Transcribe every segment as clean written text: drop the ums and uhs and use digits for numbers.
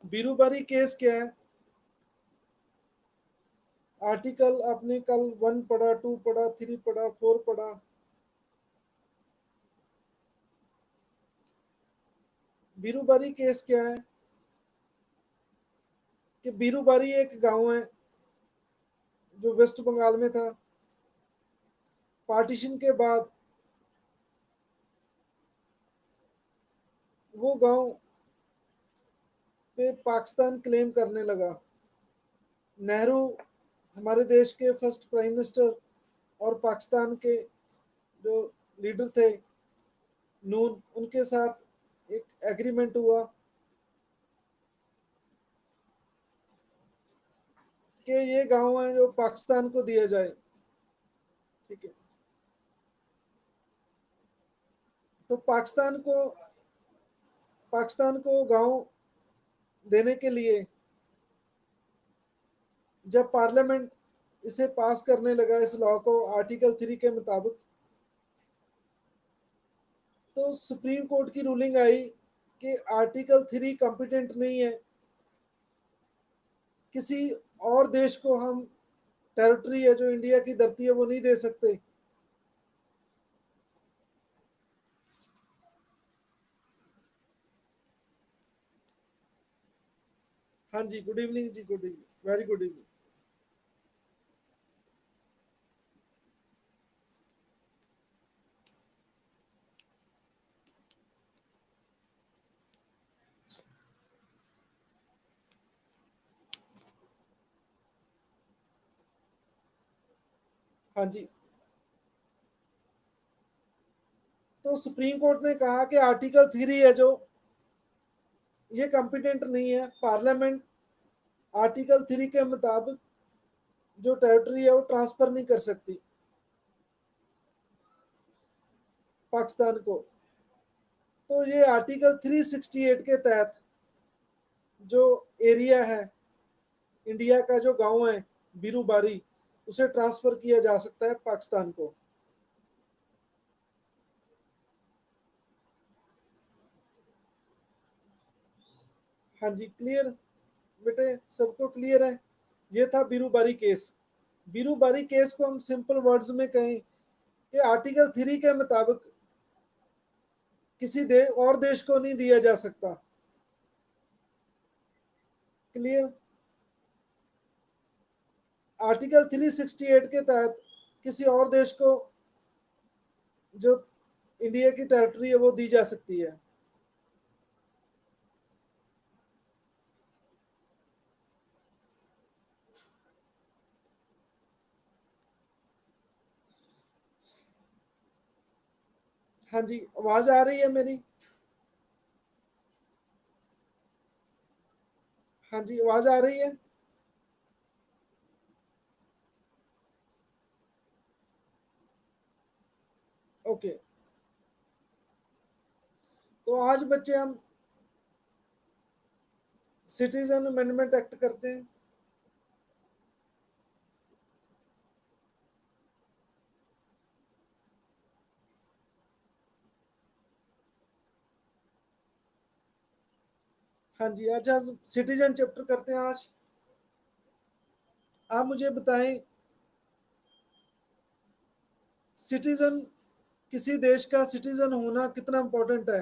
Berubari case क्या है? Article आपने कल 1 पढ़ा, 2 पढ़ा, 3 पढ़ा, 4 पढ़ा। बीरूबारी केस क्या है कि बीरूबारी एक गांव है जो वेस्ट बंगाल में था। पार्टीशन के बाद वो गांव पे पाकिस्तान क्लेम करने लगा। नेहरू हमारे देश के फर्स्ट प्राइम मिनिस्टर और पाकिस्तान के जो लीडर थे नून, उनके साथ एक एग्रीमेंट हुआ कि ये गांव है जो पाकिस्तान को दिया जाए। ठीक है, तो पाकिस्तान को गांव देने के लिए जब पार्लियामेंट इसे पास करने लगा, इस लॉ को आर्टिकल 3 के मुताबिक, तो सुप्रीम कोर्ट की रूलिंग आई कि आर्टिकल 3 कॉम्पिटेंट नहीं है। किसी और देश को हम टेरिटरी है जो इंडिया की धरती है वो नहीं दे सकते। हाँ जी, गुड इवनिंग जी, good evening, very good evening. हाँ जी, तो सुप्रीम कोर्ट ने कहा कि आर्टिकल 3 है जो, ये कॉम्पिटेंट नहीं है। पार्लियामेंट आर्टिकल 3 के मुताबिक जो टेरिटरी है वो ट्रांसफर नहीं कर सकती पाकिस्तान को। तो ये आर्टिकल 368 के तहत जो एरिया है इंडिया का, जो गांव है बीरूबारी, उसे ट्रांसफर किया जा सकता है पाकिस्तान को। हाँ जी, क्लियर बेटे, सबको क्लियर है? ये था बीरूबारी केस। बीरूबारी केस को हम सिंपल वर्ड्स में कहें कि आर्टिकल 3 के मुताबिक किसी और देश को नहीं दिया जा सकता। क्लियर? आर्टिकल 368 के तहत किसी और देश को जो इंडिया की टेरिटरी है वो दी जा सकती है। हाँ जी, आवाज आ रही है मेरी? हाँ जी, आवाज आ रही है? ओके, तो आज बच्चे हम सिटीजन अमेंडमेंट एक्ट करते हैं। हाँ जी, आज हम सिटीजन चैप्टर करते हैं आज। आप मुझे बताएं, सिटीजन, किसी देश का सिटीजन होना कितना इम्पोर्टेंट है?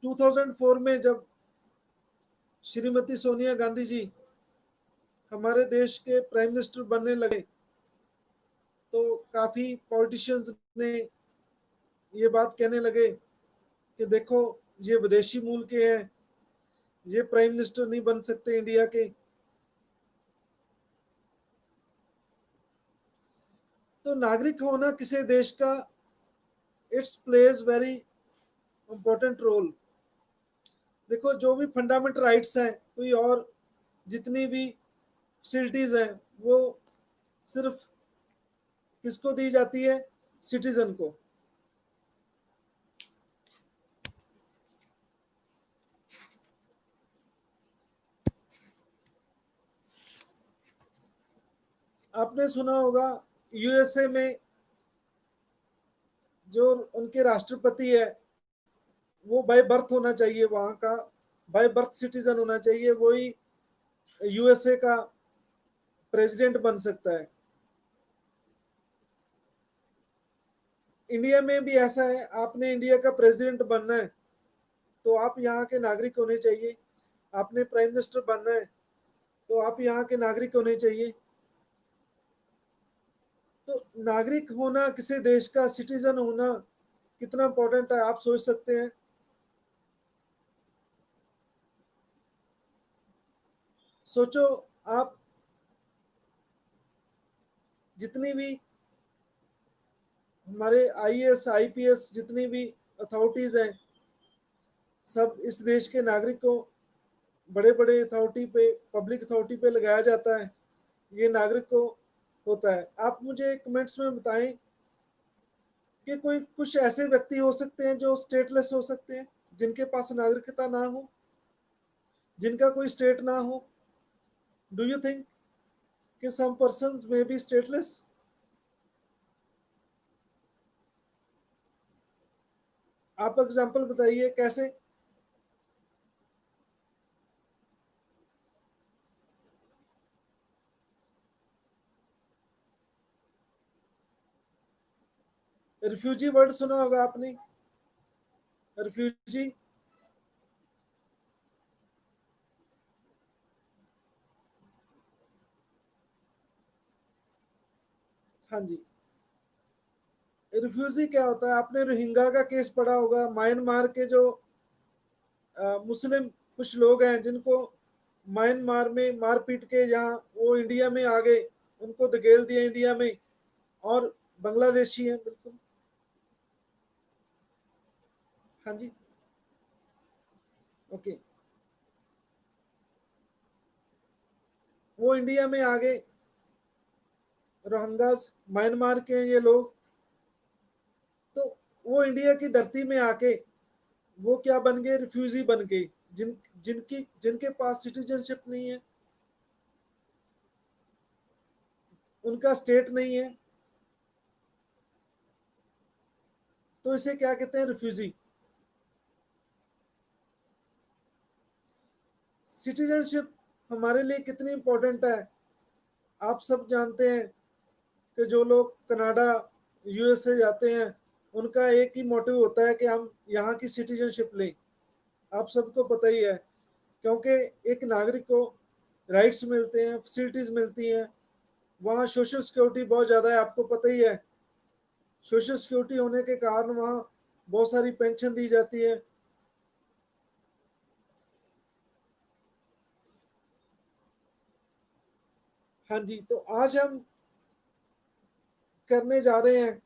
2004 में जब श्रीमती सोनिया गांधी जी हमारे देश के प्राइम मिनिस्टर बनने लगे, तो काफ़ी पॉलिटिशियंस ने ये बात कहने लगे कि देखो, ये विदेशी मूल के हैं, ये प्राइम मिनिस्टर नहीं बन सकते इंडिया के। तो नागरिक होना किसी देश का, it's plays very important role. देखो, जो भी फंडामेंटल राइट्स हैं, कोई और जितनी भी फैसिलिटीज़ हैं, वो सिर्फ किसको दी जाती है? सिटीजन को। आपने सुना होगा यूएसए में जो उनके राष्ट्रपति है वो बाय बर्थ होना चाहिए, वहाँ का बाय बर्थ सिटीजन होना चाहिए, वही यूएसए का प्रेसिडेंट बन सकता है। इंडिया में भी ऐसा है, आपने इंडिया का प्रेसिडेंट बनना है तो आप यहाँ के नागरिक होने चाहिए, आपने प्राइम मिनिस्टर बनना है तो आप यहाँ के नागरिक होने चाहिए। तो नागरिक होना, किसी देश का सिटीजन होना कितना इंपॉर्टेंट है आप सोच सकते हैं। सोचो, आप जितनी भी हमारे आईएएस आईपीएस जितनी भी अथॉरिटीज हैं, सब इस देश के नागरिक को बड़े बड़े अथॉरिटी पे, पब्लिक अथॉरिटी पे लगाया जाता है, ये नागरिक को होता है। आप मुझे कमेंट्स में बताएं कि कोई कुछ ऐसे व्यक्ति हो सकते हैं जो स्टेटलेस हो सकते हैं, जिनके पास नागरिकता ना हो, जिनका कोई स्टेट ना हो। डू यू थिंक कि सम पर्सन्स मे बी स्टेटलेस? आप एग्जांपल बताइए कैसे। रिफ्यूजी वर्ड सुना होगा आपने, रिफ्यूजी। हाँ जी, रिफ्यूजी क्या होता है? आपने रोहिंगा का केस पढ़ा होगा, म्यांमार के जो मुस्लिम कुछ लोग हैं जिनको म्यांमार में मार पीट के यहाँ वो इंडिया में आ गए, उनको धकेल दिया इंडिया में, और बांग्लादेशी हैं बिल्कुल। हाँ जी, ओके, वो इंडिया में आ गए, रोहिंग्यास म्यांमार के हैं ये लोग। तो वो इंडिया की धरती में आके वो क्या बन गए? रिफ्यूजी बन गए, जिनके पास सिटीजनशिप नहीं है, उनका स्टेट नहीं है, तो इसे क्या कहते हैं? रिफ्यूजी। सिटीजनशिप हमारे लिए कितनी इंपॉर्टेंट है आप सब जानते हैं कि जो लोग कनाडा यूएसए जाते हैं उनका एक ही मोटिव होता है कि हम यहाँ की सिटीजनशिप लें। आप सबको पता ही है, क्योंकि एक नागरिक को राइट्स मिलते हैं, फैसिलिटीज मिलती हैं, वहाँ सोशल सिक्योरिटी बहुत ज़्यादा है, आपको पता ही है। सोशल सिक्योरिटी होने के कारण वहाँ बहुत सारी पेंशन दी जाती है। हाँ जी, तो आज हम करने जा रहे हैं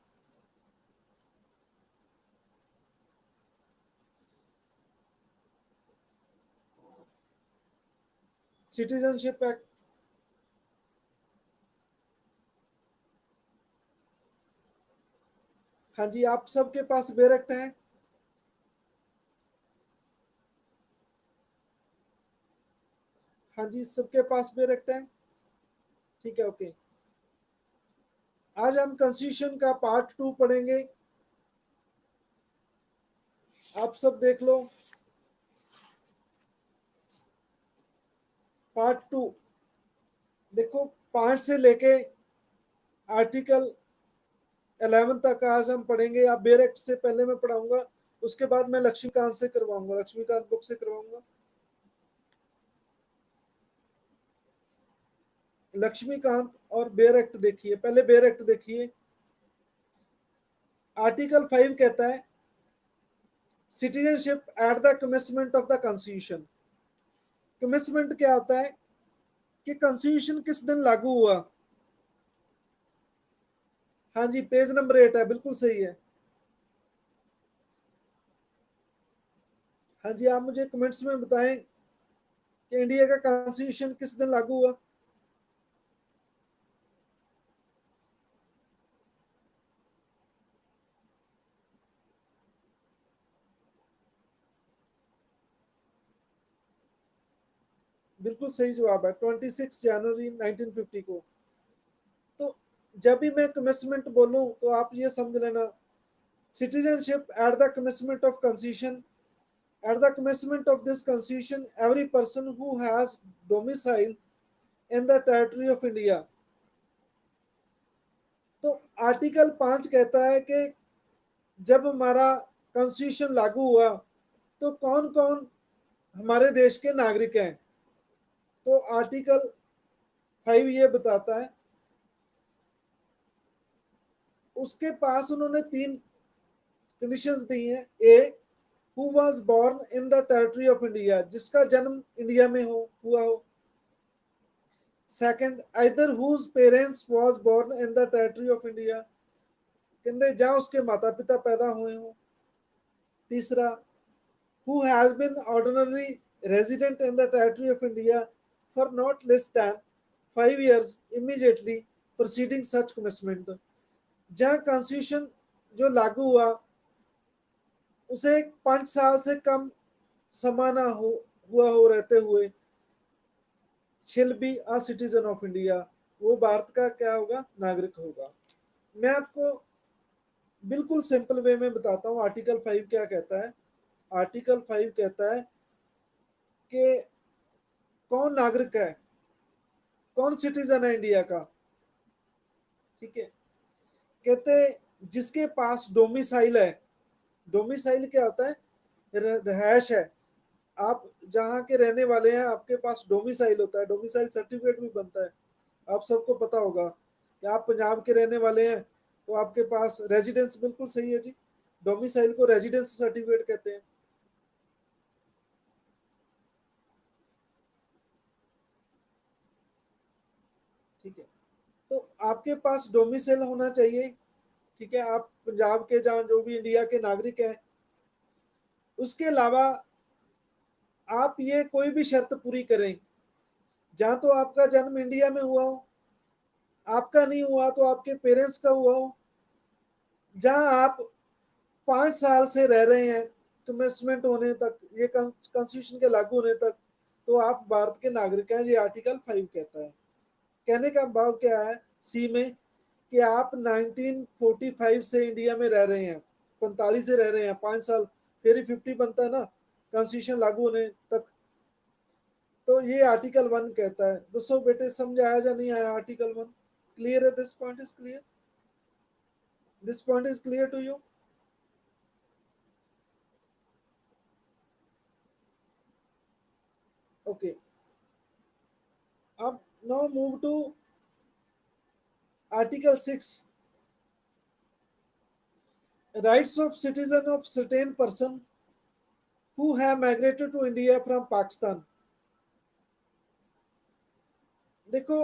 सिटीजनशिप एक्ट। हाँ जी, आप सबके पास बेयर एक्ट है? हाँ जी, सबके पास बेयर एक्ट है, ठीक है, ओके। आज हम कॉन्स्टिट्यूशन का पार्ट 2 पढ़ेंगे। आप सब देख लो, पार्ट 2। देखो, 5 से लेके आर्टिकल 11 तक आज हम पढ़ेंगे। आप बेयर एक्ट से पहले मैं पढ़ाऊंगा, उसके बाद मैं लक्ष्मीकांत से करवाऊंगा, लक्ष्मीकांत बुक से करवाऊंगा। लक्ष्मीकांत और बेयर एक्ट देखिए, पहले बेयर एक्ट देखिए। आर्टिकल 5 कहता है citizenship at the commencement of the constitution. Commencement क्या होता है कि कॉन्स्टिट्यूशन किस दिन लागू हुआ। हाँ जी, पेज नंबर 8 है, बिल्कुल सही है। हाँ जी, आप मुझे कमेंट्स में बताएं कि इंडिया का कॉन्स्टिट्यूशन किस दिन लागू हुआ। बिल्कुल सही जवाब है, 26 जनवरी 1950 को। तो जब भी मैं कमेंसमेंट बोलूं तो आप ये समझ लेना, citizenship at the commencement of constitution At the commencement of this constitution, every person who has domicile in the territory of India, तो आर्टिकल 5 कहता है कि जब हमारा कॉन्स्टिट्यूशन लागू हुआ तो कौन कौन हमारे देश के नागरिक हैं। तो आर्टिकल 5 ये बताता है, उसके पास उन्होंने 3 कंडीशंस दी हैं। A, who was born in the territory of India, जिसका जन्म इंडिया में हुआ हो। Second, either whose parents was born in the territory of India, कहते जहां उसके माता पिता पैदा हुए हो। तीसरा, who has been ordinarily resident in the territory of India for not less than 5 years immediately preceding such commencement, जहाँ कॉन्स्टिट्यूशन जो लागू हुआ उसे 5 साल से कम समय ना हुआ हो रहते हुए शिल be a citizen of India, वो भारत का क्या होगा, नागरिक होगा। मैं आपको बिल्कुल सिंपल वे में बताता हूँ आर्टिकल 5 क्या कहता है। आर्टिकल 5 कहता है कि कौन नागरिक है, कौन सिटीजन है इंडिया का। ठीक है, कहते जिसके पास डोमिसाइल है। डोमिसाइल क्या होता है, रहायश है। आप जहाँ के रहने वाले हैं आपके पास डोमिसाइल होता है, डोमिसाइल सर्टिफिकेट भी बनता है। आप सबको पता होगा कि आप पंजाब के रहने वाले हैं तो आपके पास रेजिडेंस, बिल्कुल सही है जी, डोमिसाइल को रेजिडेंस सर्टिफिकेट कहते हैं। ठीक है, तो आपके पास डोमिसाइल होना चाहिए। ठीक है, आप पंजाब के जहाँ जो भी इंडिया के नागरिक हैं, उसके अलावा आप ये कोई भी शर्त पूरी करें, जहाँ तो आपका जन्म इंडिया में हुआ हो, आपका नहीं हुआ तो आपके पेरेंट्स का हुआ हो, जहाँ आप 5 साल से रह रहे हैं कमेंसमेंट होने तक, ये कॉन्स्टिट्यूशन के लागू होने तक, तो आप भारत के नागरिक हैं। ये आर्टिकल 5 कहता है। कहने का भाव क्या है सी में, कि आप 1945 से इंडिया में रह रहे हैं, 45 से रह रहे हैं, 5 साल, फिर ही 50 बनता है ना कॉन्स्टिट्यूशन लागू होने तक। तो ये आर्टिकल 1 कहता है। दोस्तों बेटे समझ आया या नहीं आया आर्टिकल 1? क्लियर है? This point is clear? This point is clear to you? Okay, अब now move to article 6, rights of citizen of certain person who have migrated to India from Pakistan। देखो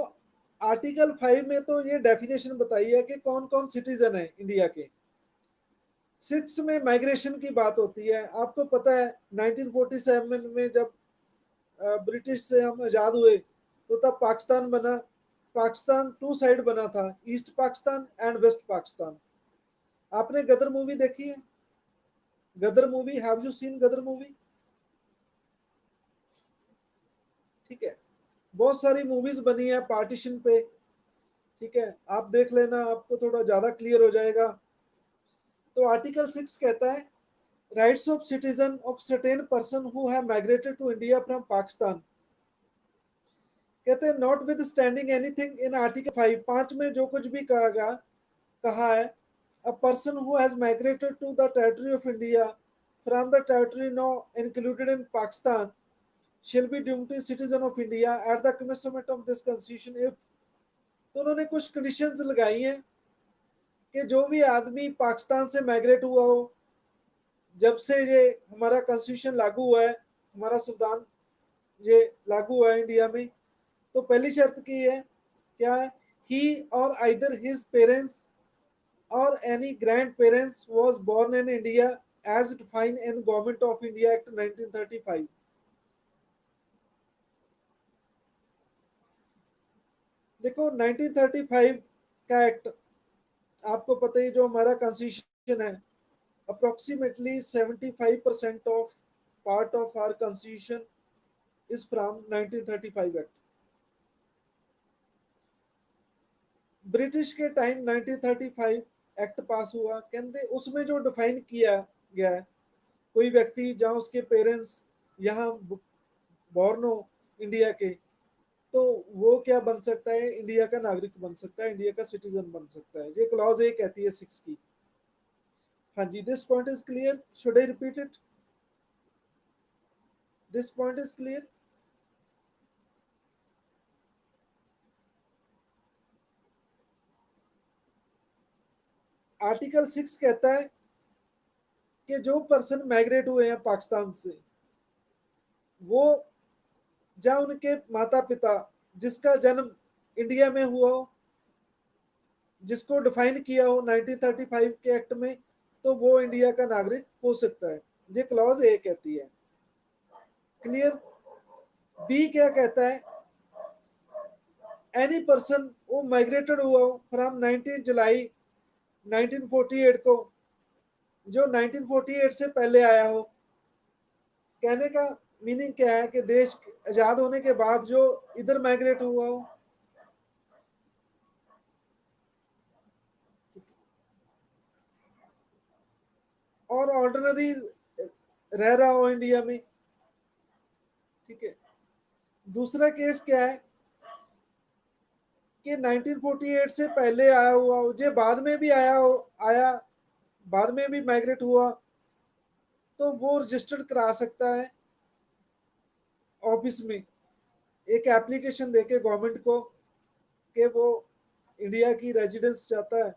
आर्टिकल 5 में तो ये definition बताई है कि कौन कौन सिटीजन है इंडिया के। 6 में माइग्रेशन की बात होती है। आपको पता है 1947 में जब ब्रिटिश से हम आज़ाद हुए तो तब पाकिस्तान बना। पाकिस्तान 2 साइड बना था, east Pakistan and west Pakistan. आपने गदर मूवी देखी है? Gadar movie, have you seen Gadar movie? ठीक है, बहुत सारी मूवीज बनी है पार्टीशन पे। ठीक है, आप देख लेना, आपको थोड़ा ज्यादा क्लियर हो जाएगा। तो आर्टिकल 6 कहता है rights of citizen of certain person who have migrated to India from Pakistan. कहते हैं notwithstanding anything in article 5, 5 में जो कुछ भी कहा गया, कहा है a person who has migrated to the territory of India from the territory now included in Pakistan shall be deemed to citizen of India at the commencement of this constitution if। तो उन्होंने कुछ कंडीशंस लगाई हैं कि जो भी आदमी पाकिस्तान से माइग्रेट हुआ हो, जब से ये हमारा कॉन्स्टिट्यूशन लागू हुआ है, हमारा संविधान ये लागू हुआ है इंडिया में, तो पहली शर्त की है क्या है, he or either his parents or any grand parents was born in India as defined in Government of India Act 1935। देखो 1935 का एक्ट, आपको पता ही जो हमारा कॉन्स्टिट्यूशन है, approximately 75% of part of our constitution is from 1935 act. British के time 1935 act pass हुआ, कहते उसमें जो डिफाइन किया गया है कोई व्यक्ति जहाँ उसके पेरेंट्स यहाँ बॉर्न हो इंडिया के, तो वो क्या बन सकता है, इंडिया का नागरिक बन सकता है, इंडिया का सिटीजन बन सकता है। ये क्लॉज ए कहती है 6 की। हाँ जी, this point is clear, should I repeat it? This point is clear. Article 6 कहता है कि जो पर्सन माइग्रेट हुए हैं पाकिस्तान से, वो जहाँ उनके माता पिता जिसका जन्म इंडिया में हुआ हो, जिसको डिफाइन किया हो 1935 के एक्ट में, तो वो इंडिया का नागरिक हो सकता है। ये क्लॉज ए कहती है। क्लियर? बी क्या कहता है? एनी पर्सन वो माइग्रेटेड हुआ हो फ्रॉम 19 जुलाई 1948 को, जो 1948 से पहले आया हो। कहने का मीनिंग क्या है कि देश आजाद होने के बाद जो इधर माइग्रेट हुआ हो, और ऑर्डिनरी रह रहा हो इंडिया में। ठीक है। दूसरा केस क्या है कि 1948 से पहले आया हुआ हो, जो बाद में भी आया हो, आया बाद में भी माइग्रेट हुआ, तो वो रजिस्टर्ड करा सकता है ऑफिस में, एक एप्लीकेशन देके गवर्नमेंट को कि वो इंडिया की रेजिडेंस चाहता है,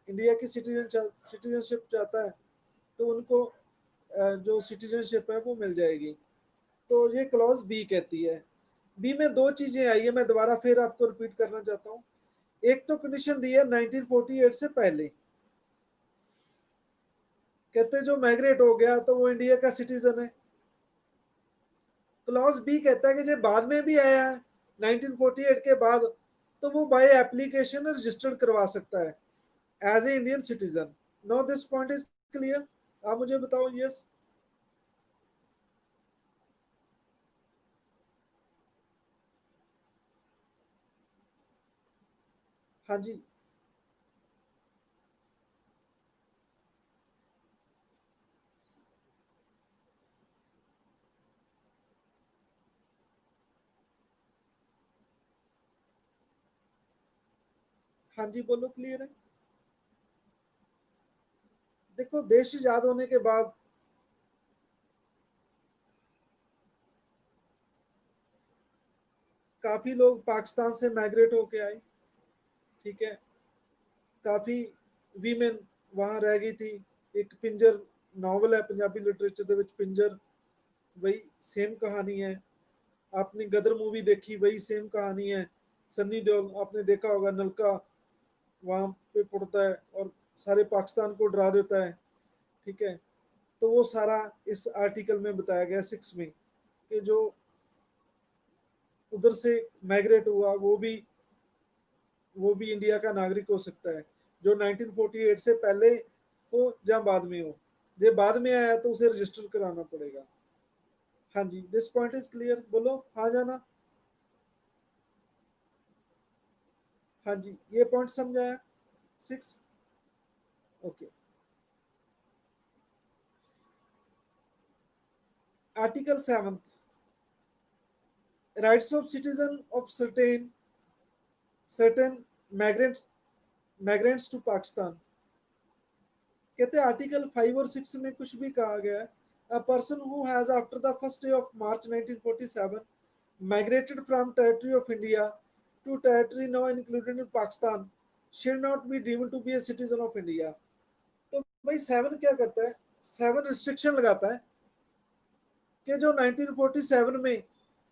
इंडिया की सिटीजनशिप चाहता है, तो उनको जो सिटीजनशिप है वो मिल जाएगी। तो ये क्लॉज बी कहती है। बी में दो चीजें आई है, मैं दोबारा फिर आपको रिपीट करना चाहता हूँ। एक तो कंडीशन दी है 1948 से पहले, कहते जो माइग्रेट हो गया तो वो इंडिया का सिटीजन है। क्लॉज बी कहता है कि जो बाद में भी आया है 1948 के बाद, तो वो बाय एप्लीकेशन रजिस्टर्ड करवा सकता है as a Indian citizen. No this point is clear? आप मुझे बताओ। यस? हाँ जी। हाँ जी, बोलो, क्लियर है। देखो, देश आजाद होने के बाद काफी लोग पाकिस्तान से माइग्रेट होके आए। ठीक है। काफी वीमेन वहां रह गई थी। एक पिंजर नॉवल है पंजाबी लिटरेचर ਦੇ ਵਿੱਚ पिंजर, वही सेम कहानी है। आपने गदर मूवी देखी, वही सेम कहानी है। सन्नी देओल आपने देखा होगा, नलका वहां पे पड़ता है और सारे पाकिस्तान को डरा देता है। ठीक है। तो वो सारा इस आर्टिकल में बताया गया 6 में, कि जो उधर से माइग्रेट हुआ वो भी इंडिया का नागरिक हो सकता है, जो 1948 से पहले हो या बाद में हो। जो बाद में आया तो उसे रजिस्टर कराना पड़ेगा। हाँ जी, दिस पॉइंट इज क्लियर, बोलो हाँ जाना। हाँ जी, ये पॉइंट समझाया 6। Okay. Article 7, rights of citizen of certain migrants to Pakistan. कहते हैं आर्टिकल 5 और 6 में कुछ भी कहा गया है। A person who has after the first day of March 1947 migrated from territory of India to territory now included in Pakistan should not be deemed to be a citizen of India। तो भाई 7 क्या करता है? 7 restriction लगाता है कि जो 1947 में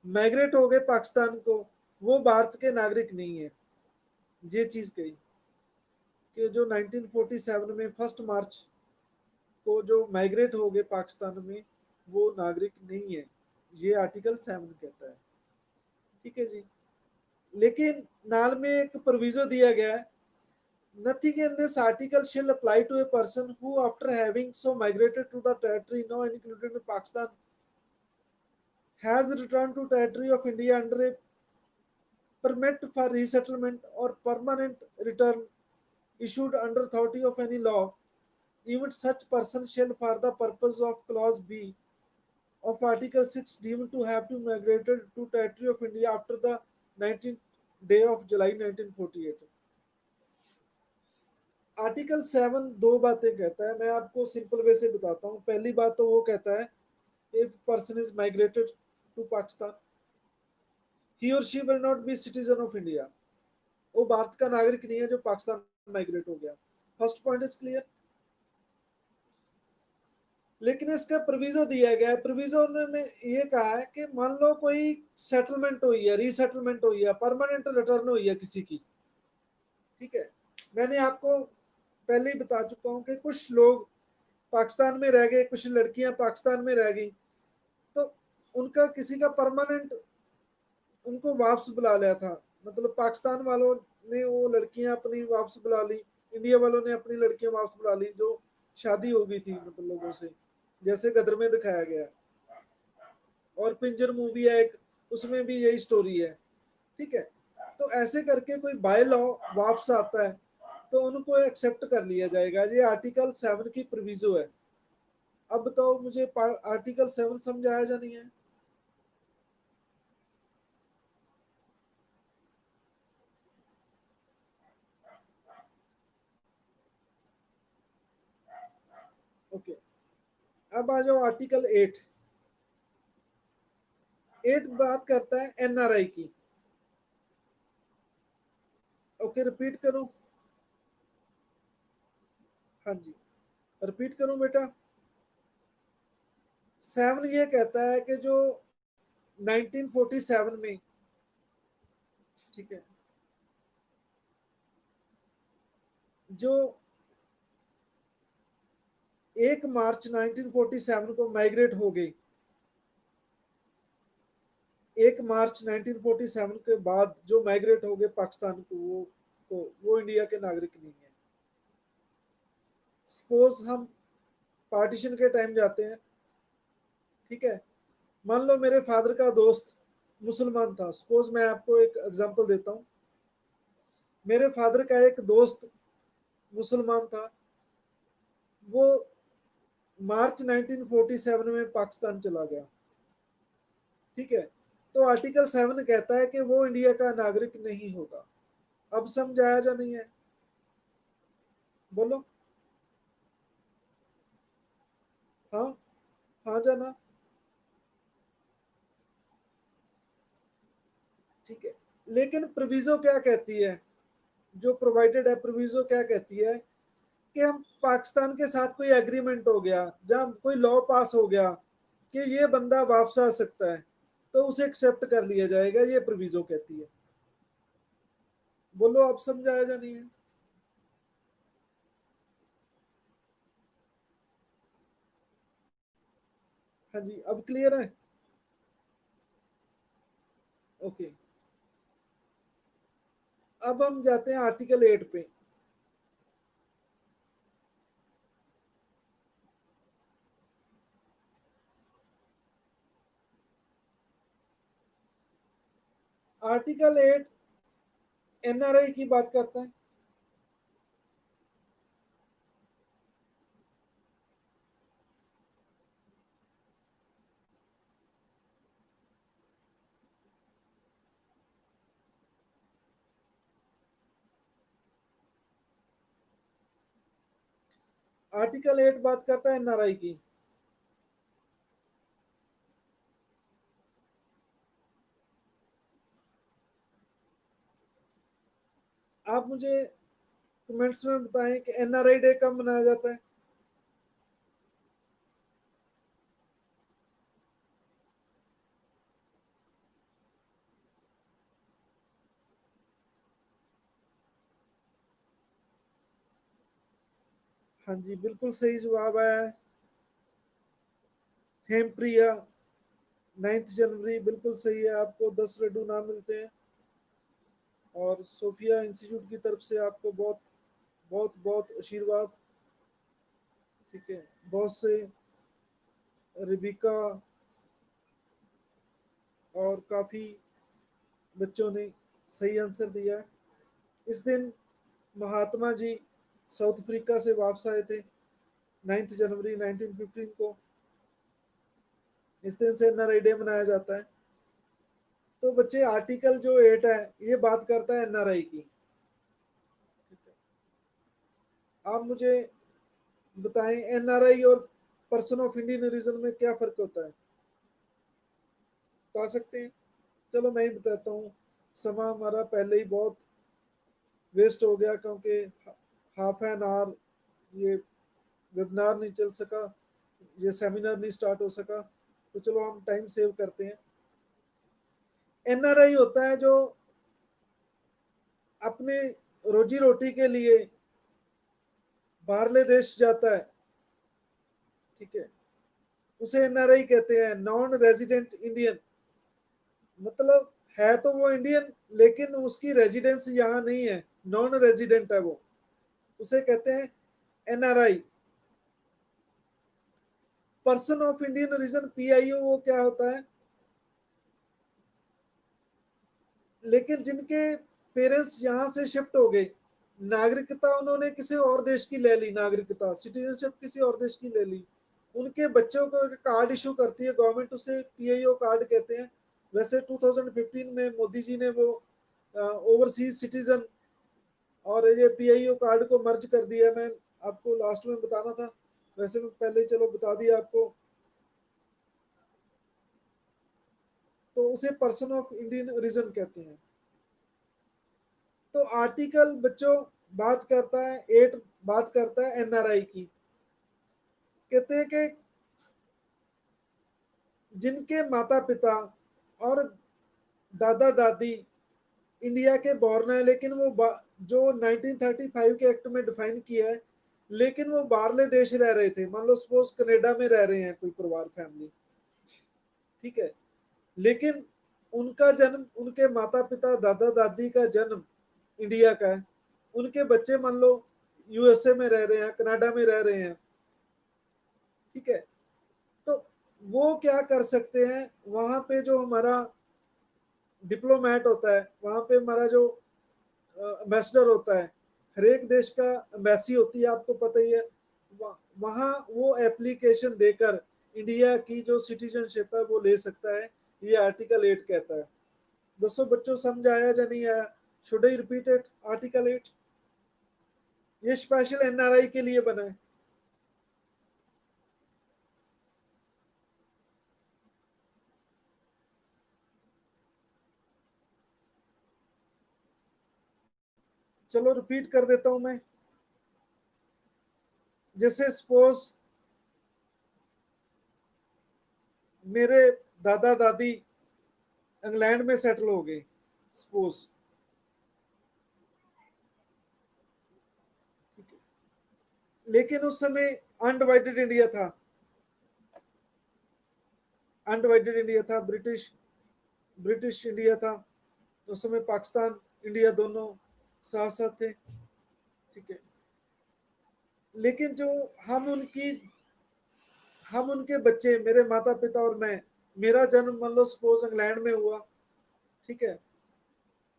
माइग्रेट हो गए पाकिस्तान को, वो भारत के नागरिक नहीं है। ये चीज कही कि जो 1947 में 1 मार्च को जो माइग्रेट हो गए पाकिस्तान में, वो नागरिक नहीं है। ये आर्टिकल 7 कहता है। ठीक है जी। लेकिन नाल में एक प्रोविजो दिया गया है, nothing in this article shall apply to a person who after having so migrated to the territory now included in Pakistan has returned to territory of India under a permit for resettlement or permanent return issued under authority of any law Even such person shall, for the purpose of clause B of Article 6, deemed to have to migrated to territory of India after the 19th day of July 1948. Article 7 दो बातें कहता है, मैं आपको simple way से बताता हूँ। पहली बात तो वो कहता है, if person is migrated to Pakistan, he और she will not be citizen of India. वो भारत का नागरिक नहीं है जो पाकिस्तान माइग्रेट हो गया। First point is clear. लेकिन इसका प्रोविजो दिया गया है, प्रोविजो ने ये कहा है कि मान लो कोई सेटलमेंट हुई है, रीसेटलमेंट हुई है, परमानेंट रिटर्न हुई है किसी की, ठीक है। मैंने आपको पहले ही बता चुका हूं कि कुछ लोग पाकिस्तान में रह गए, कुछ लड़कियां पाकिस्तान में रह गई, तो उनका किसी का परमानेंट उनको वापस बुला लिया था, मतलब पाकिस्तान वालों ने वो लड़कियां अपनी वापस बुला ली, इंडिया वालों ने अपनी लड़कियां वापस बुला ली जो शादी हो गई थी मतलब लोगों से, जैसे गदर में दिखाया गया। और पिंजर मूवी है एक, उसमें भी यही स्टोरी है, ठीक है। तो ऐसे करके कोई बाय लॉ वापस आता है तो उनको एक्सेप्ट कर लिया जाएगा। ये आर्टिकल 7 की प्रोविजो है। अब बताओ मुझे आर्टिकल 7 समझ आया या नहीं है? ओके, अब आ जाओ आर्टिकल 8। 8 बात करता है एनआरआई की। ओके, रिपीट करूं? हाँ जी, रिपीट करूं बेटा। 7 ये कहता है कि जो 1947 में, ठीक है, जो 1 मार्च 1947 को माइग्रेट हो गई, 1 मार्च 1947 के बाद जो माइग्रेट हो गए पाकिस्तान को, वो इंडिया के नागरिक नहीं है। सपोज हम पार्टीशन के टाइम जाते हैं, ठीक है। मान लो मेरे फादर का दोस्त मुसलमान था, सपोज मैं आपको एक एग्जांपल देता हूँ। मेरे फादर का एक दोस्त मुसलमान था, वो मार्च 1947 में पाकिस्तान चला गया, ठीक है। तो आर्टिकल 7 कहता है कि वो इंडिया का नागरिक नहीं होगा। अब समझाया जा नहीं है? बोलो। हाँ, हाँ जाना, ठीक है। लेकिन प्रोविजो क्या कहती है, जो प्रोवाइडेड है, प्रोविजो क्या कहती है कि हम पाकिस्तान के साथ कोई एग्रीमेंट हो गया, जहां कोई लॉ पास हो गया कि ये बंदा वापस आ सकता है, तो उसे एक्सेप्ट कर लिया जाएगा, ये प्रोविजो कहती है। बोलो, अब समझाया जा नहीं है? हाँ जी, अब क्लियर है? ओके, अब हम जाते हैं आर्टिकल 8 पे। आर्टिकल 8 एनआरआई की बात करता है। आर्टिकल 8 बात करता है एनआरआई की। आप मुझे कमेंट्स में बताएं कि एनआरआई डे कब मनाया जाता है? हाँ जी, बिल्कुल सही जवाब आया है। हेमप्रिया, 9 जनवरी, बिल्कुल सही है। आपको 10 लड्डू नाम मिलते हैं। और सोफिया इंस्टीट्यूट की तरफ से आपको बहुत बहुत बहुत आशीर्वाद, ठीक है। बहुत से रिबिका और काफ़ी बच्चों ने सही आंसर दिया है। इस दिन महात्मा जी साउथ अफ्रीका से वापस आए थे। 9 जनवरी 1915 को इस दिन से एनआरआई डे मनाया जाता है। तो बच्चे आर्टिकल जो 8 है ये बात करता है एनआरआई की। आप मुझे बताएं एनआरआई और पर्सन ऑफ इंडियन ओरिजिन में क्या फर्क होता है, बता सकते हैं? चलो मैं ही बताता हूँ। समय हमारा पहले ही बहुत वेस्ट हो गया क्योंकि हाफ एन आवर ये वेबिनार नहीं चल सका, ये सेमिनार नहीं स्टार्ट हो सका, तो चलो हम टाइम सेव करते हैं। एनआरआई होता है जो अपने रोजी रोटी के लिए बाहरले देश जाता है, ठीक है, उसे एनआरआई कहते हैं, नॉन रेजिडेंट इंडियन। मतलब है तो वो इंडियन लेकिन उसकी रेजिडेंस यहाँ नहीं है, नॉन रेजिडेंट है वो, उसे कहते हैं NRI. Person of Indian origin PIO वो क्या होता है, लेकिन जिनके पेरेंट्स यहाँ से शिफ्ट हो गए, नागरिकता उन्होंने किसी और देश की ले ली, नागरिकता सिटीजनशिप किसी और देश की ले ली, उनके बच्चों को एक कार्ड इशू करती है गवर्नमेंट, उसे पीआईओ कार्ड कहते हैं। वैसे 2015 में मोदी जी ने वो ओवरसीज सिटीजन और ये पीआईओ कार्ड को मर्ज कर दिया। मैं आपको लास्ट में बताना था, वैसे मैं पहले ही चलो बता दिया आपको। तो उसे पर्सन ऑफ इंडियन ओरिजिन कहते हैं। तो आर्टिकल बच्चों बात करता है 8 बात करता है एनआरआई की। कहते हैं कि जिनके माता पिता और दादा दादी इंडिया के बॉर्न है, लेकिन वो जो 1935 के एक्ट में डिफाइन किया है, लेकिन वो बाहरले देश रह रहे थे, मान लो सपोज कनाडा में रह रहे हैं कोई परिवार फैमिली, ठीक है, लेकिन उनका जन्म, उनके माता पिता दादा दादी का जन्म इंडिया का है, उनके बच्चे मान लो यूएसए में रह रहे हैं, कनाडा में रह रहे हैं, ठीक है, तो वो क्या कर सकते हैं, वहां पे जो हमारा डिप्लोमेट होता है, वहां पे हमारा जो एम्बेसडर होता है, हर एक देश का एम्बेसी होती है, आपको पता ही है, वहां वो एप्लीकेशन देकर इंडिया की जो सिटीजनशिप है वो ले सकता है। ये आर्टिकल 8 कहता है। दोस्तों बच्चों समझ आया या नहीं आया? Should I repeat it? Article 8 ये स्पेशल एनआरआई के लिए बना है। चलो रिपीट कर देता हूं मैं। जैसे सपोज मेरे दादा दादी इंग्लैंड में सेटल हो गए, सपोज, लेकिन उस समय अनडिवाइडेड इंडिया था, अनडिवाइडेड इंडिया था, ब्रिटिश ब्रिटिश इंडिया था, उस समय पाकिस्तान इंडिया दोनों साथ साथ थे, ठीक है, लेकिन जो हम उनकी हम उनके बच्चे, मेरे माता पिता और मैं, मेरा जन्म मान लो सपोज इंग्लैंड में हुआ, ठीक है,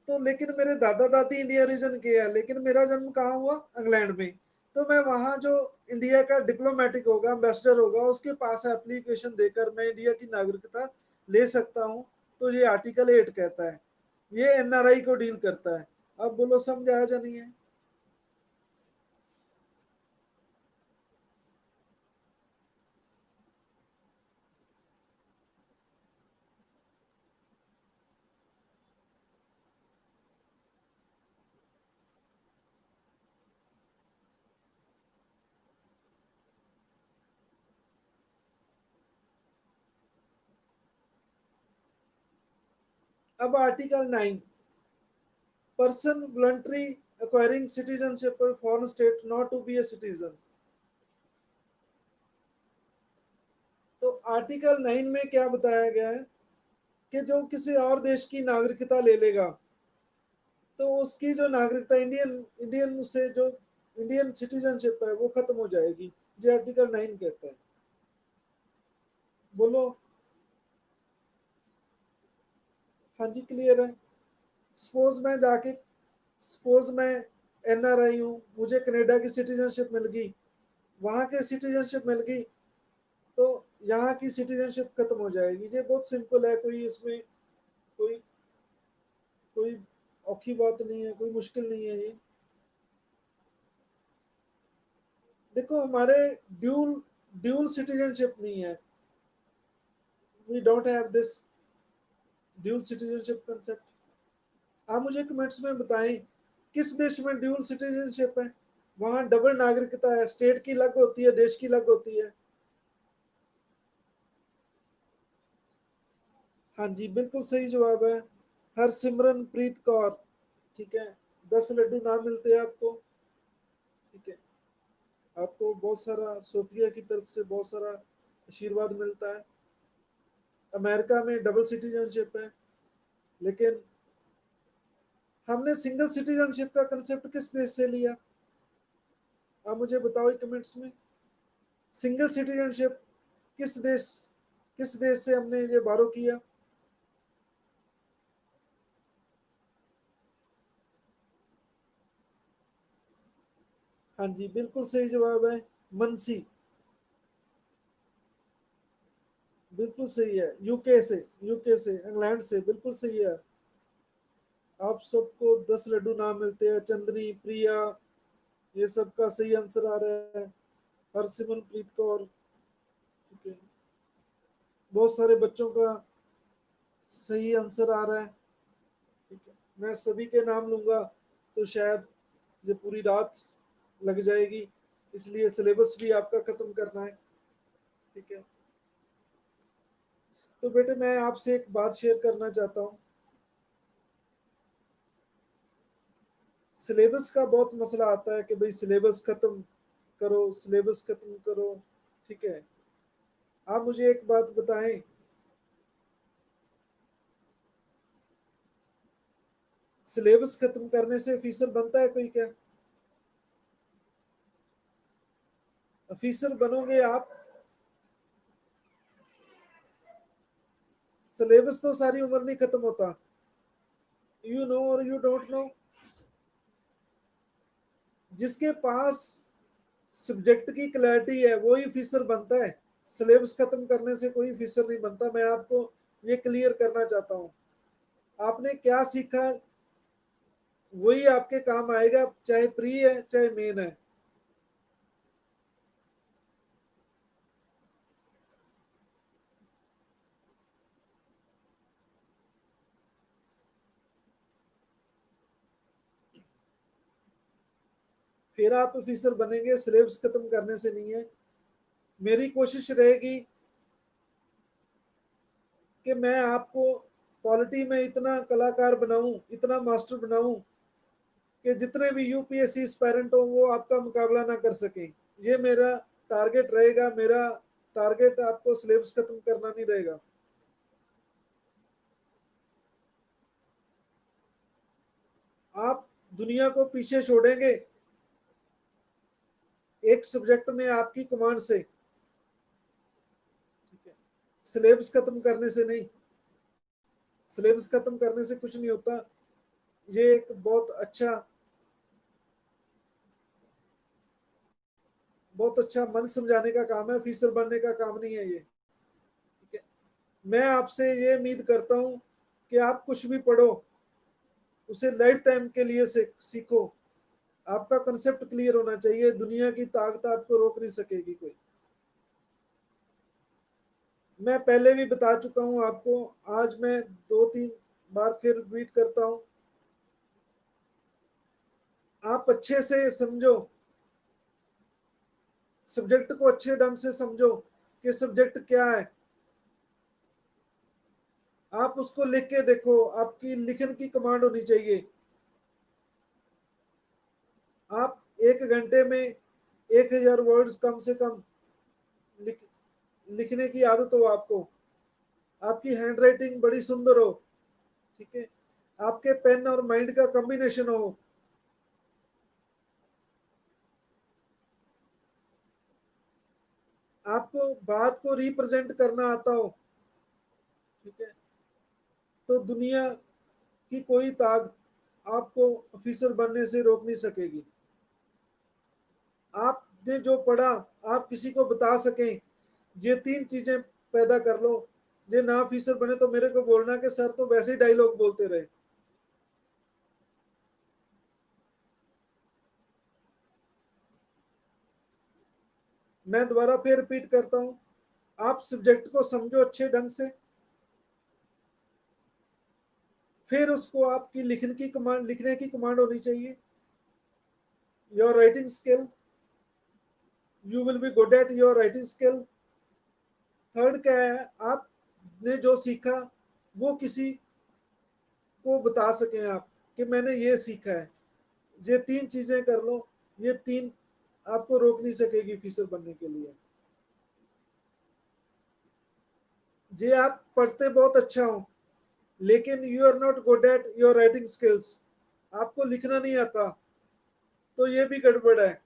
तो लेकिन मेरे दादा दादी इंडिया रीजन के हैं, लेकिन मेरा जन्म कहाँ हुआ? इंग्लैंड में। तो मैं वहाँ जो इंडिया का डिप्लोमेटिक होगा, एम्बेसडर होगा, उसके पास एप्लीकेशन देकर मैं इंडिया की नागरिकता ले सकता हूँ। तो ये आर्टिकल 8 कहता है, ये एनआरआई को डील करता है। अब बोलो समझ आया या नहीं है? अब article 9, person voluntary acquiring citizenship of foreign state not to be a citizen। तो आर्टिकल 9 में क्या बताया गया है कि जो किसी और देश की नागरिकता ले लेगा तो उसकी जो नागरिकता इंडियन इंडियन से जो इंडियन सिटीजनशिप है वो खत्म हो जाएगी। जो आर्टिकल 9 कहता है। बोलो। हाँ जी क्लियर है। सपोज मैं सपोज मैं एनआरआई हूँ, मुझे कनाडा की सिटीजनशिप मिल गई, वहाँ के सिटीजनशिप मिल गई तो यहाँ की सिटीजनशिप खत्म हो जाएगी। ये बहुत सिंपल है, कोई इसमें कोई कोई औखी बात नहीं है, कोई मुश्किल नहीं है ये। देखो हमारे ड्यूल ड्यूल सिटीजनशिप नहीं है, we don't have this dual citizenship concept. आप मुझे कमेंट्स में बताएं किस देश में ड्यूल सिटीजनशिप है। वहाँ डबल नागरिकता है, स्टेट की अलग होती है, देश की अलग होती है। हाँ जी, बिल्कुल सही जवाब है, हरसिमरनप्रीत कौर। ठीक है, 10 लड्डू ना मिलते हैं आपको। ठीक है, आपको बहुत सारा सोफिया की तरफ से बहुत सारा आशीर्वाद मिलता है। अमेरिका में डबल सिटीजनशिप है, लेकिन हमने सिंगल सिटीजनशिप का कंसेप्ट किस देश से लिया? आप मुझे बताओ कमेंट्स में, सिंगल सिटीजनशिप किस देश किस देश से हमने ये बारो किया? हाँ जी, बिल्कुल सही जवाब है, मनसी। बिल्कुल सही है, यूके से इंग्लैंड से, बिल्कुल सही है। आप सबको 10 लड्डू ना मिलते हैं, चंदनी, प्रिया, ये सबका सही आंसर आ रहा है, हरसिमरनप्रीत कौर। ठीक है, बहुत सारे बच्चों का सही आंसर आ रहा है। ठीक है, मैं सभी के नाम लूंगा तो शायद ये पूरी रात लग जाएगी, इसलिए सिलेबस भी आपका खत्म करना है। ठीक है, तो बेटे मैं आपसे एक बात शेयर करना चाहता हूँ। सिलेबस का बहुत मसला आता है कि भाई सिलेबस खत्म करो, सिलेबस खत्म करो। ठीक है, आप मुझे एक बात बताएं, सिलेबस खत्म करने से ऑफिसर बनता है कोई क्या? ऑफिसर बनोगे आप, सिलेबस तो सारी उम्र नहीं खत्म होता। यू नो और यू डोंट नो, जिसके पास सब्जेक्ट की क्लैरिटी है वही ऑफिसर बनता है। सिलेबस खत्म करने से कोई ऑफिसर नहीं बनता। मैं आपको ये क्लियर करना चाहता हूँ, आपने क्या सीखा वही आपके काम आएगा, चाहे प्री है चाहे मेन है। फिर आप ऑफिसर बनेंगे, सिलेबस खत्म करने से नहीं है। मेरी कोशिश रहेगी कि मैं आपको पॉलिटी में इतना कलाकार बनाऊं, इतना मास्टर बनाऊं कि जितने भी यूपीएससी एस्पायरेंट हो वो आपका मुकाबला ना कर सकें। ये मेरा टारगेट रहेगा। मेरा टारगेट आपको सिलेबस खत्म करना नहीं रहेगा। आप दुनिया को पीछे छोड़ेंगे एक सब्जेक्ट में आपकी कमांड से। ठीक है, सिलेबस खत्म करने से नहीं, सिलेबस खत्म करने से कुछ नहीं होता। ये एक बहुत अच्छा मन समझाने का काम है, ऑफिसर बनने का काम नहीं है ये। ठीक है, मैं आपसे ये उम्मीद करता हूँ कि आप कुछ भी पढ़ो उसे लाइफ टाइम के लिए से सीखो। आपका कंसेप्ट क्लियर होना चाहिए, दुनिया की ताकत आपको रोक नहीं सकेगी कोई। मैं पहले भी बता चुका हूँ आपको, आज मैं 2-3 बार फिर रिपीट करता हूँ। आप अच्छे से समझो, सब्जेक्ट को अच्छे ढंग से समझो कि सब्जेक्ट क्या है। आप उसको लिख के देखो, आपकी लिखन की कमांड होनी चाहिए। आप 1 घंटे में 1,000 वर्ड्स कम से कम लिख लिखने की आदत हो आपको। आपकी हैंड राइटिंग बड़ी सुंदर हो। ठीक है, आपके पेन और माइंड का कॉम्बिनेशन हो। आपको बात को रिप्रेजेंट करना आता हो। ठीक है, तो दुनिया की कोई ताकत आपको ऑफिसर बनने से रोक नहीं सकेगी। आप आपने जो पढ़ा आप किसी को बता सकें, ये 3 चीजें पैदा कर लो। जे ना ऑफिसर बने तो मेरे को बोलना कि सर तो वैसे ही डायलॉग बोलते रहे। मैं दोबारा फिर रिपीट करता हूँ, आप सब्जेक्ट को समझो अच्छे ढंग से, फिर उसको आपकी लिखने की कमांड होनी चाहिए। Your writing skill, you will be good at your writing skill. Third क्या है, आपने जो सीखा वो किसी को बता सकें आप कि मैंने ये सीखा है। ये 3 चीजें कर लो, ये 3 आपको रोक नहीं सकेगी ऑफिसर बनने के लिए। जे आप पढ़ते बहुत अच्छा हो लेकिन you are not good at your writing skills, आपको लिखना नहीं आता, तो ये भी गड़बड़ है।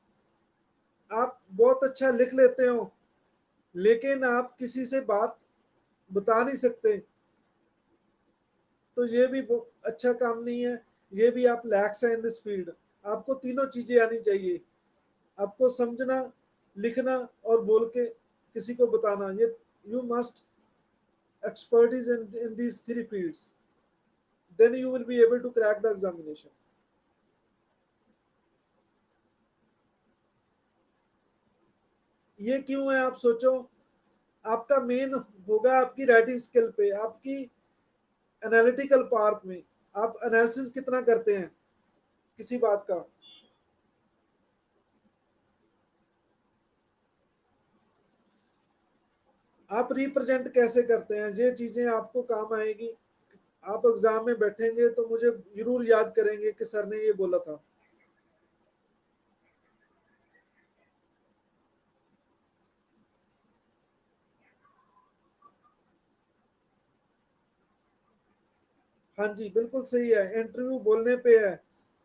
आप बहुत अच्छा लिख लेते हो लेकिन आप किसी से बात बता नहीं सकते, तो ये भी अच्छा काम नहीं है। ये भी आप लैक्स है इन दिस फील्ड। आपको तीनों चीजें आनी चाहिए, आपको समझना, लिखना और बोल के किसी को बताना। ये you must expertise in these 3 fields, then you will be able to crack the examination. ये क्यों है आप सोचो, आपका मेन होगा आपकी राइटिंग स्किल पे, आपकी एनालिटिकल पार्ट में। आप एनालिसिस कितना करते हैं किसी बात का, आप रिप्रेजेंट कैसे करते हैं, ये चीजें आपको काम आएगी। आप एग्जाम में बैठेंगे तो मुझे जरूर याद करेंगे कि सर ने ये बोला था। हाँ जी बिल्कुल सही है, इंटरव्यू बोलने पे है,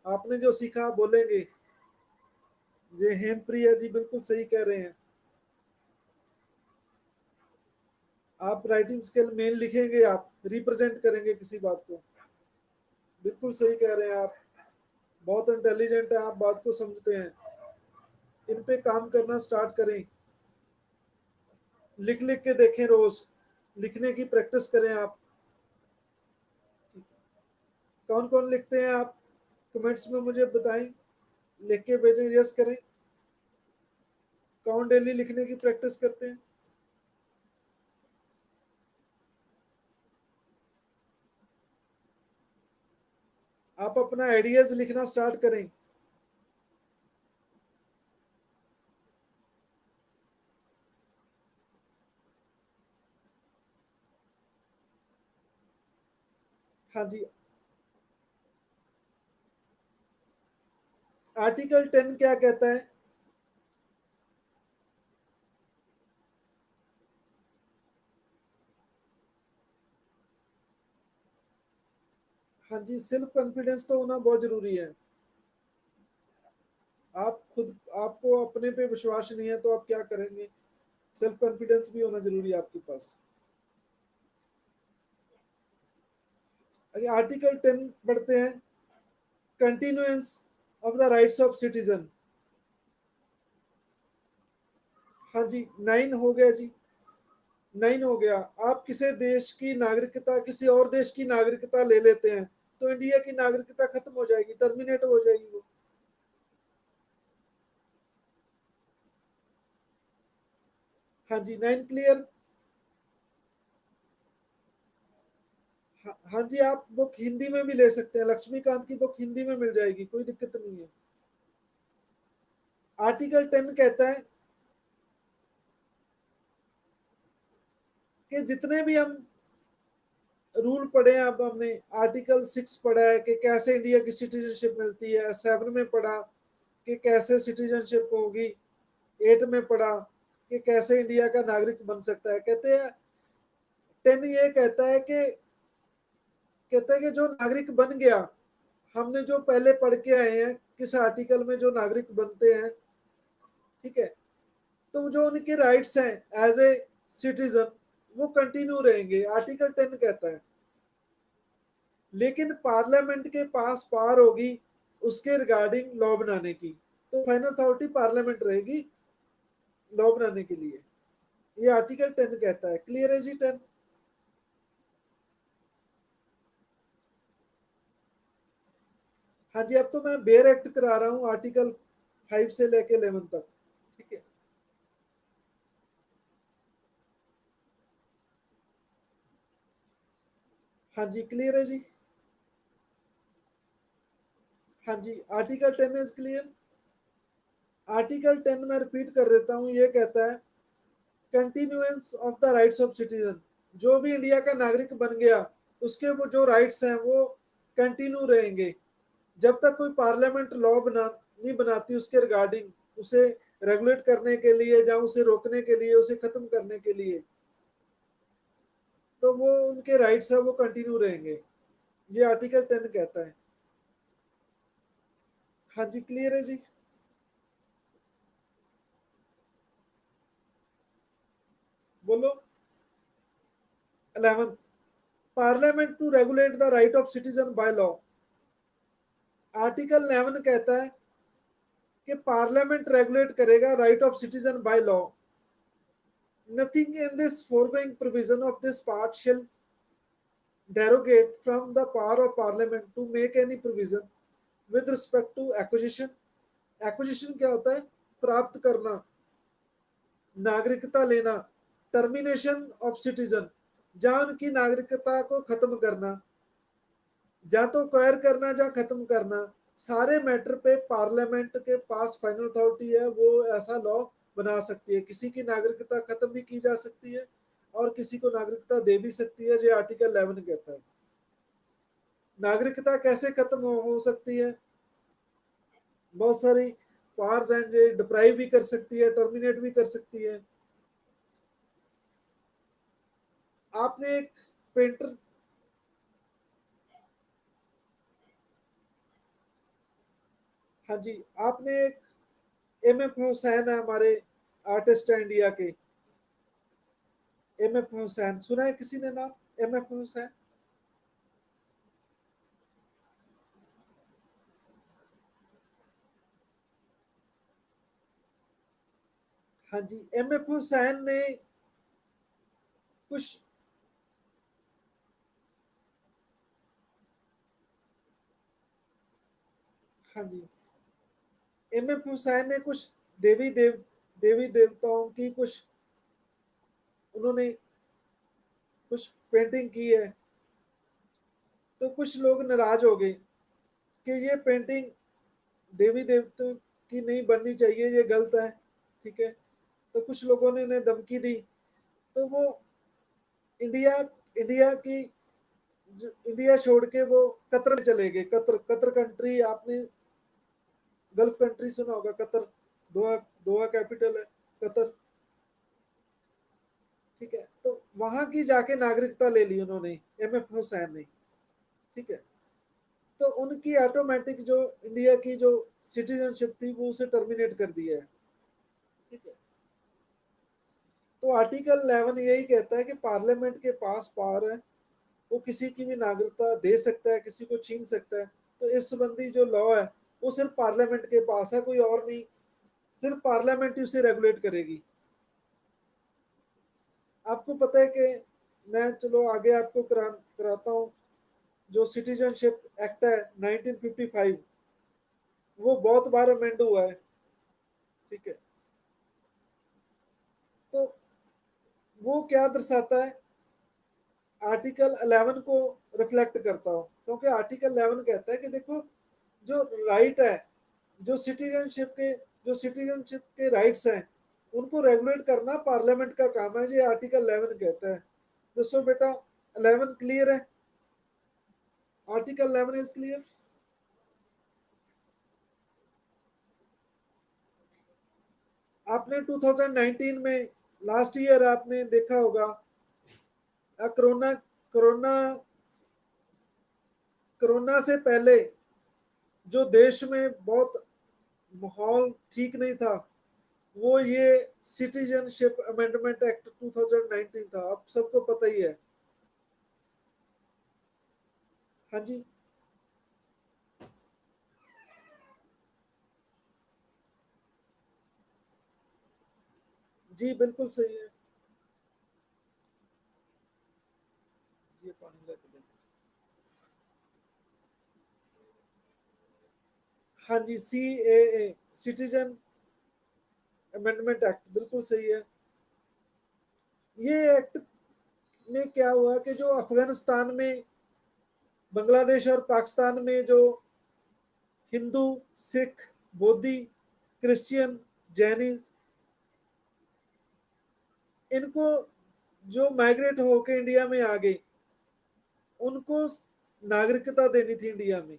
आपने जो सीखा बोलेंगे। ये हेमप्रिया जी बिल्कुल सही कह रहे हैं। आप राइटिंग स्किल मेन लिखेंगे, आप रिप्रेजेंट करेंगे किसी बात को। बिल्कुल सही कह रहे हैं आप, बहुत इंटेलिजेंट है आप, बात को समझते हैं। इन पे काम करना स्टार्ट करें, लिख लिख के देखें, रोज लिखने की प्रैक्टिस करें आप। कौन कौन लिखते हैं आप कमेंट्स में मुझे बताएं, लिख के भेजें, यस करें। कौन डेली लिखने की प्रैक्टिस करते हैं। आप अपना आइडियाज लिखना स्टार्ट करें। हाँ जी, आर्टिकल 10 क्या कहता है। हाँ जी, सेल्फ कॉन्फिडेंस तो होना बहुत जरूरी है। आप खुद, आपको अपने पे विश्वास नहीं है तो आप क्या करेंगे। सेल्फ कॉन्फिडेंस भी होना जरूरी है आपके पास। आगे आर्टिकल 10 पढ़ते हैं, continuance of the rights of citizen. हाँ जी 9 हो गया जी, 9 हो गया। आप किसी देश की नागरिकता किसी और देश की नागरिकता ले लेते हैं तो इंडिया की नागरिकता खत्म हो जाएगी, टर्मिनेट हो जाएगी वो। हाँ जी 9 क्लियर। हाँ जी, आप बुक हिंदी में भी ले सकते हैं, लक्ष्मीकांत की बुक हिंदी में मिल जाएगी, कोई दिक्कत नहीं है। आर्टिकल 10 कहता है कि जितने भी हम रूल पढ़े हैं, अब हमने आर्टिकल 6 पढ़ा है कि कैसे इंडिया की सिटीजनशिप मिलती है, 7 में पढ़ा कि कैसे सिटीजनशिप होगी, 8 में पढ़ा कि कैसे इंडिया का नागरिक बन सकता है। कहते हैं 10 ये कहता है कि जो नागरिक बन गया, हमने जो पहले पढ़ के आए हैं किस आर्टिकल में जो नागरिक बनते हैं, ठीक है, तो जो उनके राइट्स हैं एज ए सिटीजन वो कंटिन्यू रहेंगे, आर्टिकल 10 कहता है। लेकिन पार्लियामेंट के पास पावर होगी उसके रिगार्डिंग लॉ बनाने की, तो फाइनल अथॉरिटी पार्लियामेंट रहेगी, लॉ बनाने के लिए। ये आर्टिकल 10 कहता है। क्लियर है जी 10? हाँ जी, अब तो मैं बेयर एक्ट करा रहा हूँ आर्टिकल 5 से लेके 11 तक। ठीक है। हाँ जी, क्लियर है जी। हाँ जी, आर्टिकल 10 इज क्लियर। आर्टिकल 10 मैं रिपीट कर देता हूँ, ये कहता है continuance of the rights of citizen. जो भी इंडिया का नागरिक बन गया, उसके वो जो राइट्स हैं वो कंटिन्यू रहेंगे जब तक कोई पार्लियामेंट लॉ नहीं बनाती उसके रिगार्डिंग, उसे रेगुलेट करने के लिए या उसे रोकने के लिए, उसे खत्म करने के लिए। तो वो उनके राइट्स है वो कंटिन्यू रहेंगे। ये आर्टिकल 10 कहता है। हाँ जी, क्लियर है जी। बोलो। 11th, parliament to regulate the right of citizen by law. Article 11 कहता है कि पार्लियामेंट रेगुलेट करेगा right of citizen by law. Nothing in this foregoing provision of this part shall derogate from the power of parliament to make any provision with respect to acquisition। Acquisition क्या होता है? प्राप्त करना, नागरिकता लेना, termination of citizen, जहां उनकी नागरिकता को खत्म करना, जहां तो क्वायर करना जहां खत्म करना, सारे मैटर पे पार्लियामेंट के पास फाइनल अथॉरिटी है। वो ऐसा लॉ बना सकती है। किसी की नागरिकता खत्म भी की जा सकती है और किसी को नागरिकता दे भी सकती है। जो आर्टिकल 11 कहता है। नागरिकता कैसे खत्म हो सकती है? बहुत सारी पावर्स हैं जो डिप्राइव भी कर सकती है, टर्मिनेट भी कर सकती है। आपने एक पेंटर। हाँ जी, आपने एक एम एफ हुसैन है हमारे आर्टिस्ट है इंडिया के। एम एफ हुसैन सुना है किसी ने नाम? M F Hussain. हाँ जी, एम एफ हुसैन ने कुछ। हाँ जी, एम एफ हुसैन ने कुछ देवी देवताओं की कुछ, उन्होंने कुछ पेंटिंग की है। तो कुछ लोग नाराज हो गए कि ये पेंटिंग देवी देवताओं की नहीं बननी चाहिए, ये गलत है। ठीक है। तो कुछ लोगों ने उन्हें धमकी दी। तो वो इंडिया इंडिया की इंडिया छोड़ के वो कतर में चले गए। कतर, कतर कंट्री आपने गल्फ कंट्री सुना होगा। कतर, दोहा, दोहा कैपिटल है कतर। ठीक है। तो वहां की जाके नागरिकता ले ली उन्होंने, एम एफ हुसैन ने। ठीक है। तो उनकी ऑटोमेटिक जो इंडिया की जो सिटीजनशिप थी वो उसे टर्मिनेट कर दिया है। ठीक है। तो आर्टिकल 11 यही कहता है कि पार्लियामेंट के पास पावर है, वो किसी की भी नागरिकता दे सकता है, किसी को छीन सकता है। तो इस संबंधी जो लॉ है वो सिर्फ पार्लियामेंट के पास है, कोई और नहीं। सिर्फ पार्लियामेंट ही उसे रेगुलेट करेगी। आपको पता है कि मैं, चलो आगे आपको कराता हूँ। जो सिटीजनशिप एक्ट है 1955, वो बहुत बार अमेंड हुआ है। ठीक है। तो वो क्या दर्शाता है? आर्टिकल 11 को रिफ्लेक्ट करता हो, क्योंकि आर्टिकल 11 कहता है कि देखो, जो राइट है, जो सिटीजनशिप के राइट्स हैं, उनको रेगुलेट करना पार्लियामेंट का काम है। ये आर्टिकल 11 कहता है। दोस्तों बेटा, 11 क्लियर है? Article 11 is clear. आपने 2019 में, लास्ट ईयर आपने देखा होगा, कोरोना कोरोना कोरोना से पहले जो देश में बहुत माहौल ठीक नहीं था, वो ये सिटीजनशिप अमेंडमेंट एक्ट 2019 था। आप सबको पता ही है। हाँ जी। जी बिल्कुल सही है। ये पानी लेके दे। हाँ जी, CAA, सिटीजन अमेंडमेंट एक्ट, बिल्कुल सही है। ये एक्ट में क्या हुआ कि जो अफगानिस्तान में, बांग्लादेश और पाकिस्तान में जो हिंदू, सिख, बौद्धी, क्रिश्चियन, जैनिज, इनको जो माइग्रेट होके इंडिया में आ गए, उनको नागरिकता देनी थी इंडिया में।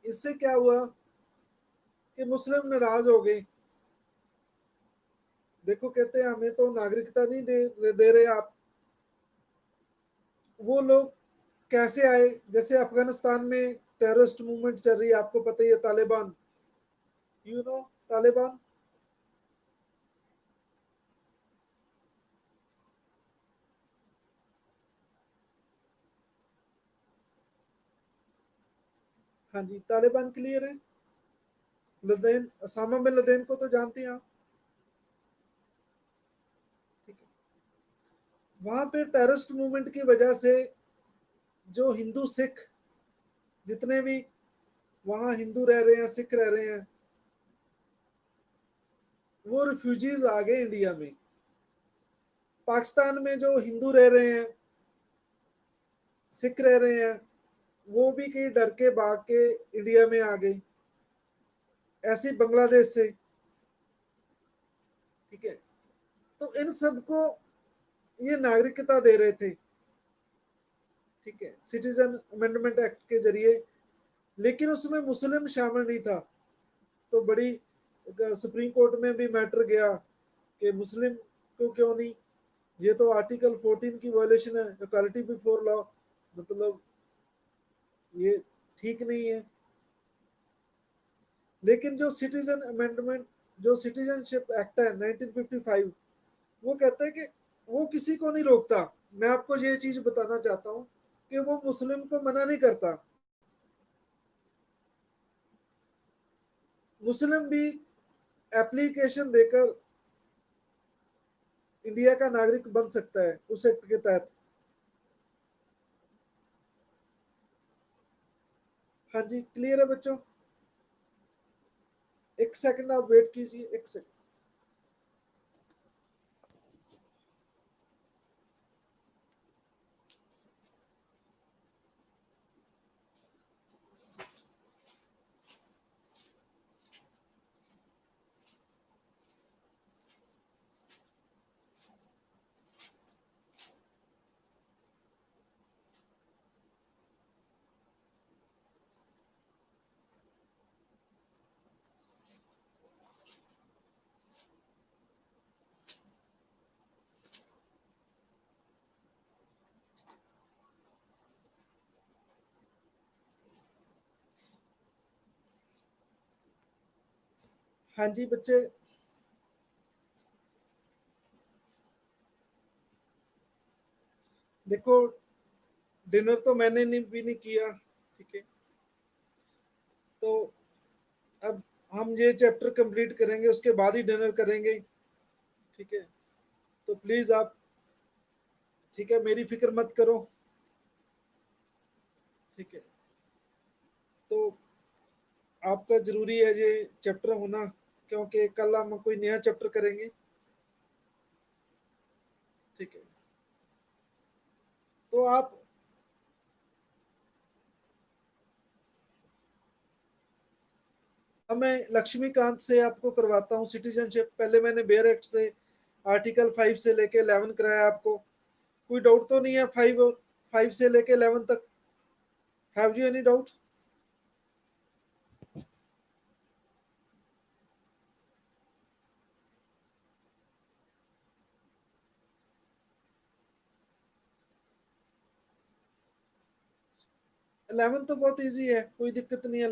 इससे क्या हुआ कि मुस्लिम नाराज हो गए। देखो, कहते हैं हमें तो नागरिकता नहीं दे रहे आप। वो लोग कैसे आए? जैसे अफगानिस्तान में टेररिस्ट मूवमेंट चल रही है, आपको पता ही है, तालिबान, यू नो, तालिबान। हाँ जी, तालिबान क्लियर है। लदेन, असामा बिन लदेन को तो जानते हैं आप। ठीक है। वहां पे टेररिस्ट मूवमेंट की वजह से जो हिंदू सिख, जितने भी वहाँ हिंदू रह रहे हैं, सिख रह रहे हैं, वो रिफ्यूजीज आ गए इंडिया में। पाकिस्तान में जो हिंदू रह रहे हैं, सिख रह रहे हैं, वो भी कहीं डर के भाग के इंडिया में आ गए, ऐसे बांग्लादेश से। ठीक है। तो इन सबको ये नागरिकता दे रहे थे, ठीक है, सिटीजन अमेंडमेंट एक्ट के जरिए। लेकिन उसमें मुस्लिम शामिल नहीं था। तो बड़ी सुप्रीम कोर्ट में भी मैटर गया कि मुस्लिम को क्यों नहीं। ये तो आर्टिकल 14 की वायलेशन है, इक्वालिटी बिफोर लॉ, मतलब ये ठीक नहीं है। लेकिन जो सिटीजन अमेंडमेंट, जो सिटीजनशिप एक्ट है 1955, वो कहता है कि वो किसी को नहीं रोकता। मैं आपको ये चीज बताना चाहता हूँ कि वो मुस्लिम को मना नहीं करता। मुस्लिम भी एप्लीकेशन देकर इंडिया का नागरिक बन सकता है उस एक्ट के तहत। हाँ जी, क्लियर है बच्चों? एक सेकंड आप वेट कीजिए, एक सेकंड। हाँ जी बच्चे, देखो, डिनर तो मैंने नहीं भी नहीं किया। ठीक है। तो अब हम ये चैप्टर कंप्लीट करेंगे, उसके बाद ही डिनर करेंगे। ठीक है। तो प्लीज आप, ठीक है, मेरी फिक्र मत करो। ठीक है। तो आपका जरूरी है ये चैप्टर होना, क्योंकि कल हम कोई नया चैप्टर करेंगे। ठीक है। तो आप, अब मैं लक्ष्मीकांत से आपको करवाता हूँ सिटीजनशिप। पहले मैंने बेयर एक्ट से आर्टिकल 5 से लेके 11 कराया आपको। कोई डाउट तो नहीं है? 5 से लेके 11 तक, हैव यू एनी डाउट? 11 तो बहुत इजी है, कोई दिक्कत नहीं है।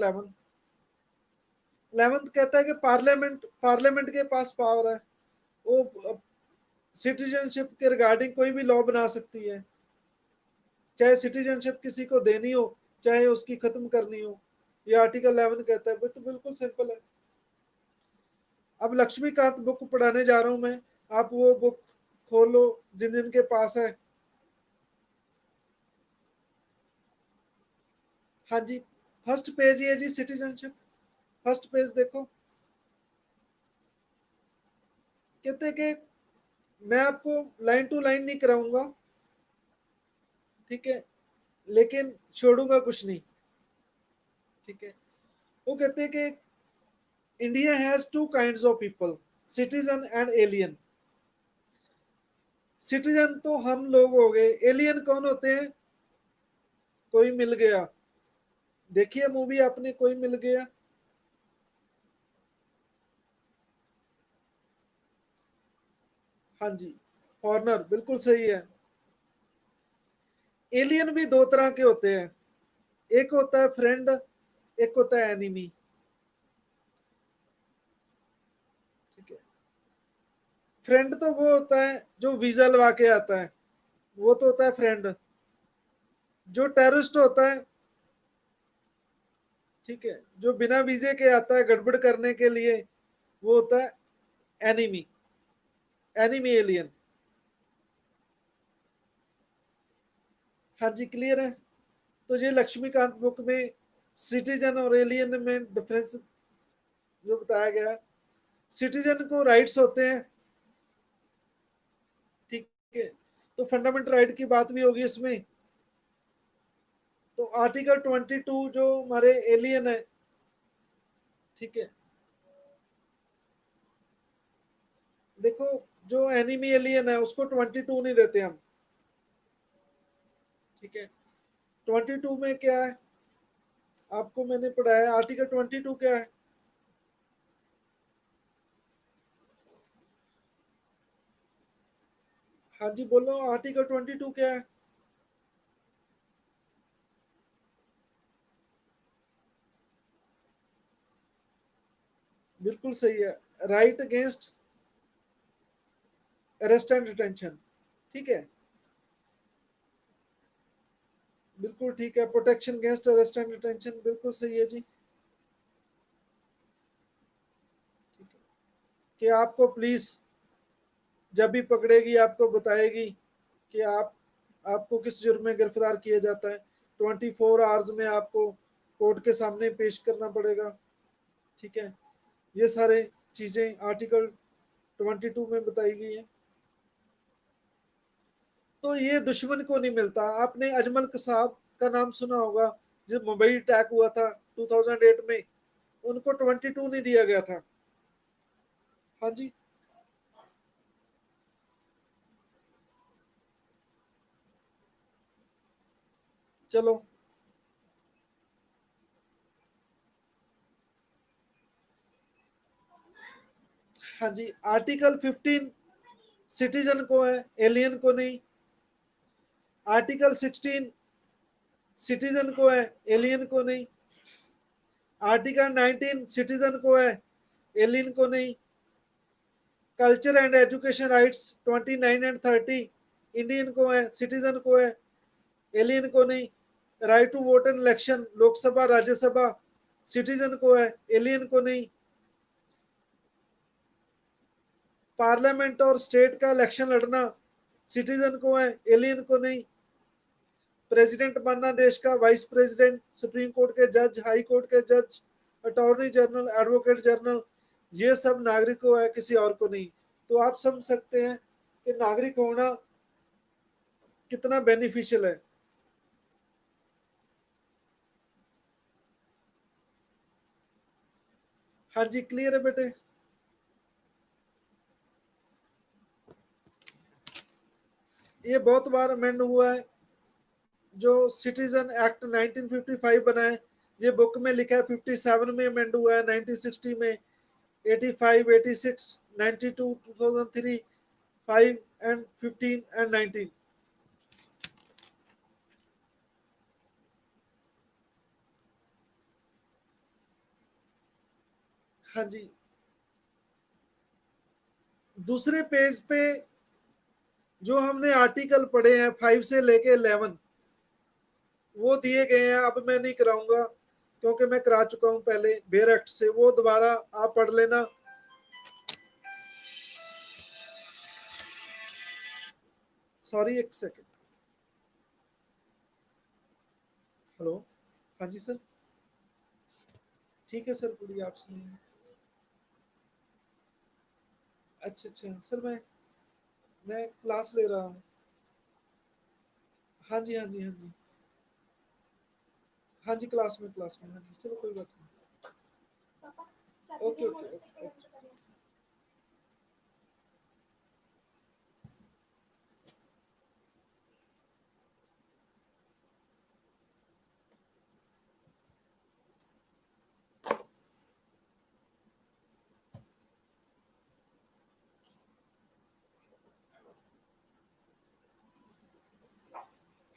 11 कहता है कि पार्लियामेंट पार्लियामेंट के पास पावर है। वो सिटीजनशिप के रिगार्डिंग कोई भी लॉ बना सकती है, चाहे सिटीजनशिप किसी को देनी हो चाहे उसकी खत्म करनी हो। ये आर्टिकल 11 कहता है, तो बिल्कुल सिंपल है। अब लक्ष्मीकांत बुक पढ़ाने जा रहा हूं मैं, आप वो बुक खोलो जिन जिन के पास है। हाँ जी, फर्स्ट पेज ही है जी सिटीजनशिप, फर्स्ट पेज देखो। कहते हैं कि मैं आपको लाइन टू लाइन नहीं कराऊंगा, ठीक है, लेकिन छोड़ूंगा कुछ नहीं, ठीक है। वो कहते हैं कि India has two kinds of people, citizen and alien. Citizen तो हम लोग हो गए, एलियन कौन होते हैं? कोई मिल गया, देखिए मूवी आपने कोई मिल गया। हाँ जी, फॉरनर बिल्कुल सही है। एलियन भी दो तरह के होते हैं, एक होता है फ्रेंड, एक होता है एनिमी, ठीक है। फ्रेंड तो वो होता है जो वीजा लगा के आता है, वो तो होता है फ्रेंड। जो टेररिस्ट होता है, ठीक है, जो बिना वीजे के आता है गड़बड़ करने के लिए, वो होता है एनिमी, एनिमी एलियन। हाँ जी, क्लियर है। तो ये लक्ष्मीकांत बुक में सिटीजन और एलियन में डिफरेंस जो बताया गया। सिटीजन को राइट्स होते हैं, ठीक है, तो फंडामेंटल राइट की बात भी होगी इसमें। तो आर्टिकल 22 जो हमारे एलियन है, ठीक है, देखो जो एनिमी एलियन है उसको 22 नहीं देते हम, ठीक है। 22 में क्या है, आपको मैंने पढ़ाया आर्टिकल 22 क्या है। हाँ जी बोलो, आर्टिकल 22 क्या है? बिल्कुल सही है, right against arrest and detention, ठीक है, बिल्कुल ठीक है, protection against arrest and detention, बिल्कुल सही है जी, ठीक है। कि आपको पुलिस जब भी पकड़ेगी आपको बताएगी कि आपको किस जुर्म में गिरफ्तार किया जाता है, 24 आवर्स में आपको कोर्ट के सामने पेश करना पड़ेगा, ठीक है। ये सारे चीजें आर्टिकल 22 में बताई गई है। तो ये दुश्मन को नहीं मिलता। आपने अजमल कसाब का नाम सुना होगा, जब मुंबई अटैक हुआ था 2008 में, उनको 22 नहीं दिया गया था। हाँ जी, चलो। हाँ जी, आर्टिकल 15 सिटीजन को है, एलियन को नहीं। आर्टिकल 16 सिटीजन को है, एलियन को नहीं। आर्टिकल 19 सिटीजन को है, एलियन को नहीं। Culture and education rights 29 and 30 Indian को है, सिटीजन को है, एलियन को नहीं। Right to vote in election Lok Sabha Rajya Sabha citizen को है, एलियन को नहीं। पार्लियामेंट और स्टेट का इलेक्शन लड़ना सिटीजन को है, एलियन को नहीं। प्रेसिडेंट बनना देश का, वाइस प्रेसिडेंट, सुप्रीम कोर्ट के जज, हाई कोर्ट के जज, अटॉर्नी जनरल, एडवोकेट जनरल, ये सब नागरिक को है, किसी और को नहीं। तो आप समझ सकते हैं कि नागरिक होना कितना बेनिफिशियल है। हाँ जी, क्लियर है बेटे। ये बहुत बार अमेंड हुआ है, जो सिटीजन एक्ट 1955 बना है, ये बुक में लिखा है 57 में अमेंड हुआ है, 1960 में, 85, 86, 92, 2003, 5 एंड 15 एंड 19। हाँ जी, दूसरे पेज पे जो हमने आर्टिकल पढ़े हैं 5 से लेके 11 वो दिए गए हैं। अब मैं नहीं कराऊंगा क्योंकि मैं करा चुका हूं पहले बेयर एक्ट से, वो दोबारा आप पढ़ लेना। सॉरी, एक सेकंड। हेलो, हाँ जी सर। ठीक है सर, पूरी आप सुनिए। अच्छा अच्छा सर, मैं क्लास ले रहा हूँ। हाँ जी हाँ जी हाँ जी। हाँ जी, क्लास में हाँ जी, चलो कोई बात नहीं। Okay okay okay.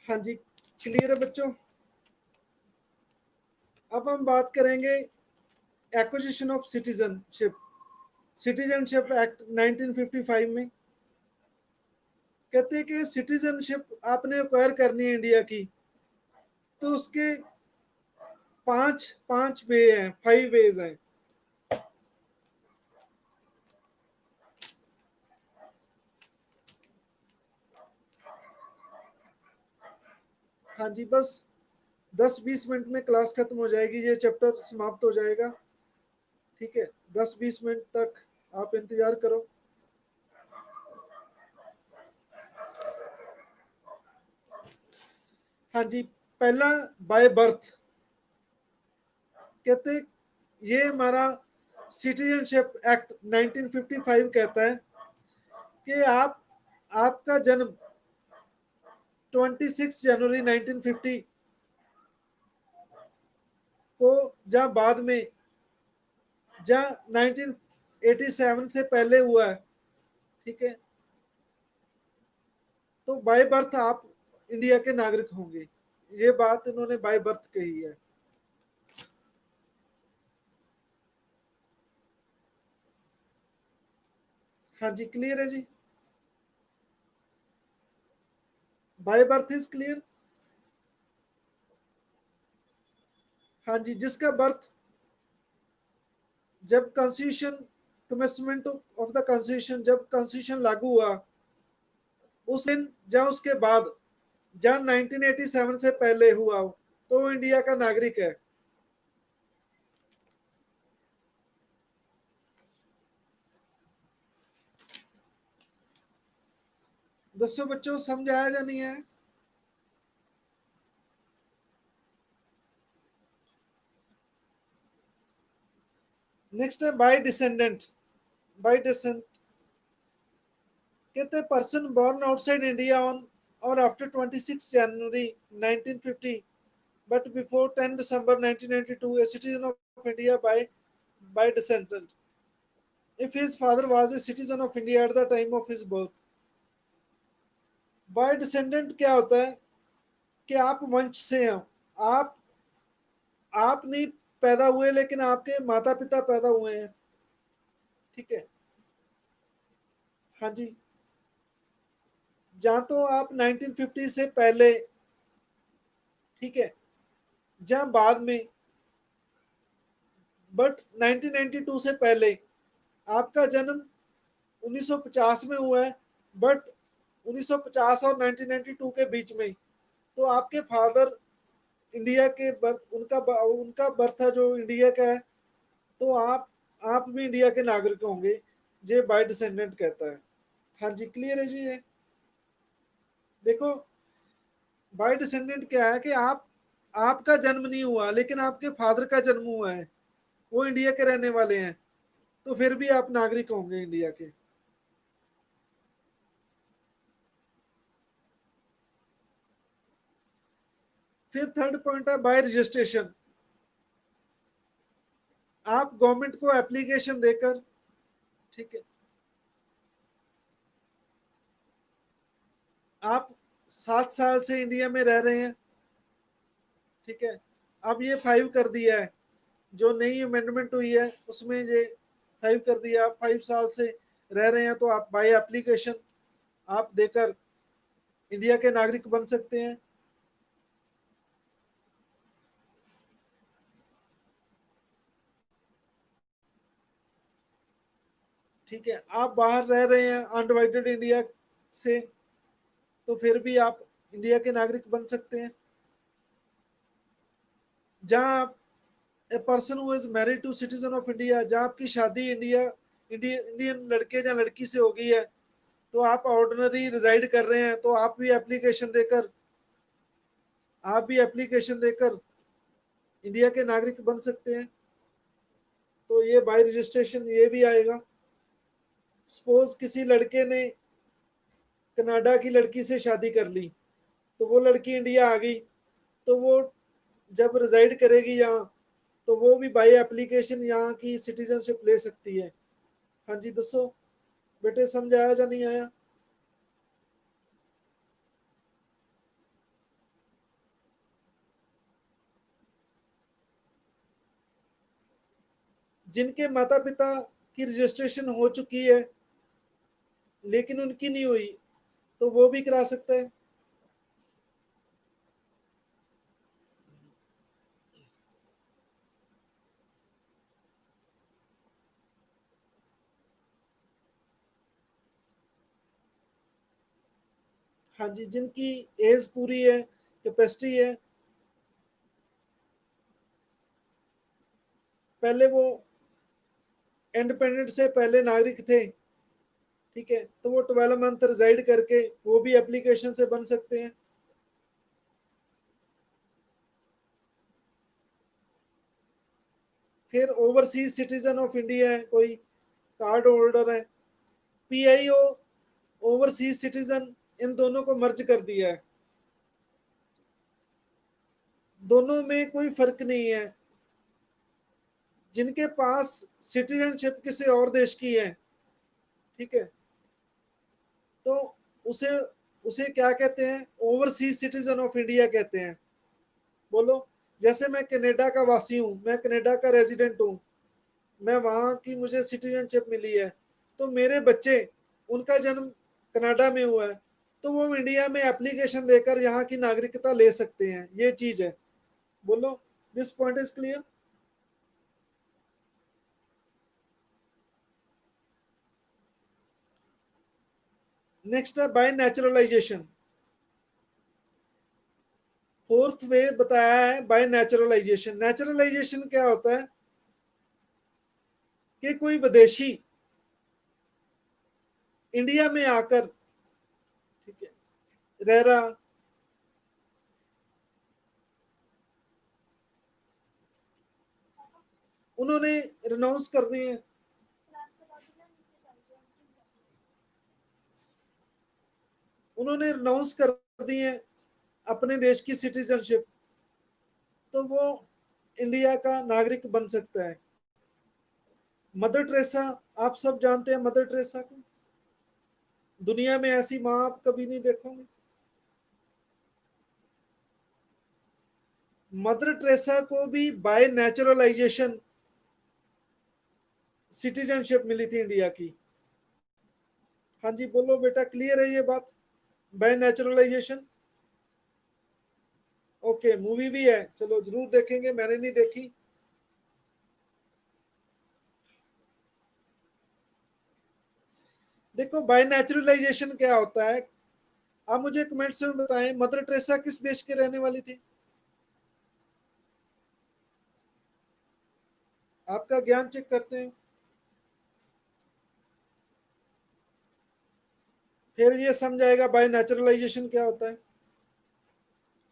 हाँ जी, क्लियर है बच्चों। अब हम बात करेंगे acquisition of citizenship. Citizenship act 1955 में कहते हैं कि सिटीजनशिप आपने एक्वायर करनी है इंडिया की, तो उसके पांच पांच वे हैं, 5 वेज हैं। हाँ जी, बस 10-20 मिनट में क्लास खत्म हो जाएगी, ये चैप्टर समाप्त हो जाएगा। ठीक है, 10-20 मिनट तक आप इंतजार करो। हाँ जी, पहला बाय बर्थ। कहते, ये हमारा सिटीजनशिप एक्ट 1955 कहता है कि आपका जन्म 26 जनवरी 1950 को, जहाँ बाद में, जहाँ 1987 से पहले हुआ है, ठीक है, तो बाय बर्थ आप इंडिया के नागरिक होंगे। ये बात इन्होंने बाय बर्थ कही है। हाँ जी, क्लियर है जी। By birth is clear. हाँ जी, जिसका बर्थ जब constitution, commencement of the constitution, जब कॉन्स्टिट्यूशन लागू हुआ उस दिन, या उसके बाद, जहाँ 1987 से पहले हुआ हो, तो वो इंडिया का नागरिक है। दसों बच्चों, समझ आया या नहीं है? नेक्स्ट है बाय डिसेंडेंट। बाय डिसेंट कहते हैं person born outside India on or after 26 January 1950 but before 10 December 1992 a citizen of India by descent if his father was a citizen of India at the time of his birth। By descendant क्या होता है कि आप वंश से हैं। आप आप नहीं पैदा हुए, लेकिन आपके माता पिता पैदा हुए हैं। ठीक है, हाँ जी, जहाँ तो आप 1950 से पहले, ठीक है, जहाँ बाद में, बट 1992 से पहले आपका जन्म 1950 में हुआ है, बट 1950 और 1992 के बीच में, तो आपके फादर इंडिया के बर्थ, उनका बर्थ है जो इंडिया का है, तो आप भी इंडिया के नागरिक होंगे। ये बाय डिसेंडेंट कहता है। हाँ जी, क्लियर है जी। ये देखो, बाय डिसेंडेंट क्या है कि आपका जन्म नहीं हुआ, लेकिन आपके फादर का जन्म हुआ है, वो इंडिया के रहने वाले हैं, तो फिर भी आप नागरिक होंगे इंडिया के। फिर थर्ड पॉइंट है बाय रजिस्ट्रेशन। आप गवर्नमेंट को एप्लीकेशन देकर, ठीक है, आप 7 साल से इंडिया में रह रहे हैं, ठीक है, अब ये 5 कर दिया है, जो नई अमेंडमेंट हुई है उसमें ये 5 कर दिया। आप 5 साल से रह रहे हैं तो आप बाय एप्लीकेशन आप देकर इंडिया के नागरिक बन सकते हैं। ठीक है, आप बाहर रह रहे हैं अनडिवाइडेड इंडिया से, तो फिर भी आप इंडिया के नागरिक बन सकते हैं। जहां आप a person who is married to citizen of India, जहां आपकी शादी इंडियन लड़के या लड़की से हो गई है, तो आप ऑर्डिनरी रिजाइड कर रहे हैं, तो आप भी एप्लीकेशन देकर इंडिया के नागरिक बन सकते हैं। तो ये बाय रजिस्ट्रेशन ये भी आएगा। सपोज किसी लड़के ने कनाडा की लड़की से शादी कर ली, तो वो लड़की इंडिया आ गई, तो वो जब रिजाइड करेगी यहाँ, तो वो भी बाय एप्लीकेशन यहाँ की सिटीजनशिप ले सकती है। हाँ जी, दसो बेटे, समझ आया या नहीं आया? जिनके माता पिता की रजिस्ट्रेशन हो चुकी है लेकिन उनकी नहीं हुई, तो वो भी करा सकता है। हाँ जी, जिनकी एज पूरी है, कैपेसिटी है, पहले वो इंडिपेंडेंट से पहले नागरिक थे, ठीक है, तो वो 12 मंथ रिजाइड करके वो भी एप्लीकेशन से बन सकते हैं। फिर ओवरसीज सिटीजन ऑफ इंडिया है, कोई कार्ड होल्डर है, पीआईओ, ओवरसीज सिटीजन, इन दोनों को मर्ज कर दिया है। दोनों में कोई फर्क नहीं है। जिनके पास सिटीजनशिप किसी और देश की है, ठीक है, तो उसे उसे क्या कहते हैं? ओवरसीज सिटीजन ऑफ इंडिया कहते हैं। बोलो, जैसे मैं कनाडा का वासी हूँ, मैं कनाडा का रेजिडेंट हूँ, मैं वहाँ की मुझे सिटीजनशिप मिली है, तो मेरे बच्चे, उनका जन्म कनाडा में हुआ है, तो वो इंडिया में एप्लीकेशन देकर यहाँ की नागरिकता ले सकते हैं। ये चीज है। बोलो, this point is clear? Next है बाय नेचुरलाइजेशन। फोर्थ वे बताया है बाय नेचुरलाइजेशन। नेचुरलाइजेशन क्या होता है कि कोई विदेशी इंडिया में आकर, ठीक है, रह रहा, उन्होंने रिनाउंस कर दिए, उन्होंने रिनाउंस कर दिए अपने देश की सिटीजनशिप, तो वो इंडिया का नागरिक बन सकता है। मदर टेरेसा, आप सब जानते हैं मदर टेरेसा को। दुनिया में ऐसी माँ आप कभी नहीं देखोगे। मदर टेरेसा को भी बाय नेचुरलाइजेशन सिटीजनशिप मिली थी इंडिया की। हाँ जी, बोलो बेटा, क्लियर है ये बात? Bye naturalisation. ओके, मूवी भी है, चलो जरूर देखेंगे, मैंने नहीं देखी। देखो, बाय नेचुरलाइजेशन क्या होता है, आप मुझे कमेंट्स में बताएं, मदर टेरेसा किस देश के रहने वाली थी? आपका ज्ञान चेक करते हैं, फिर ये समझ आएगा बाय नेचुरलाइजेशन क्या होता है।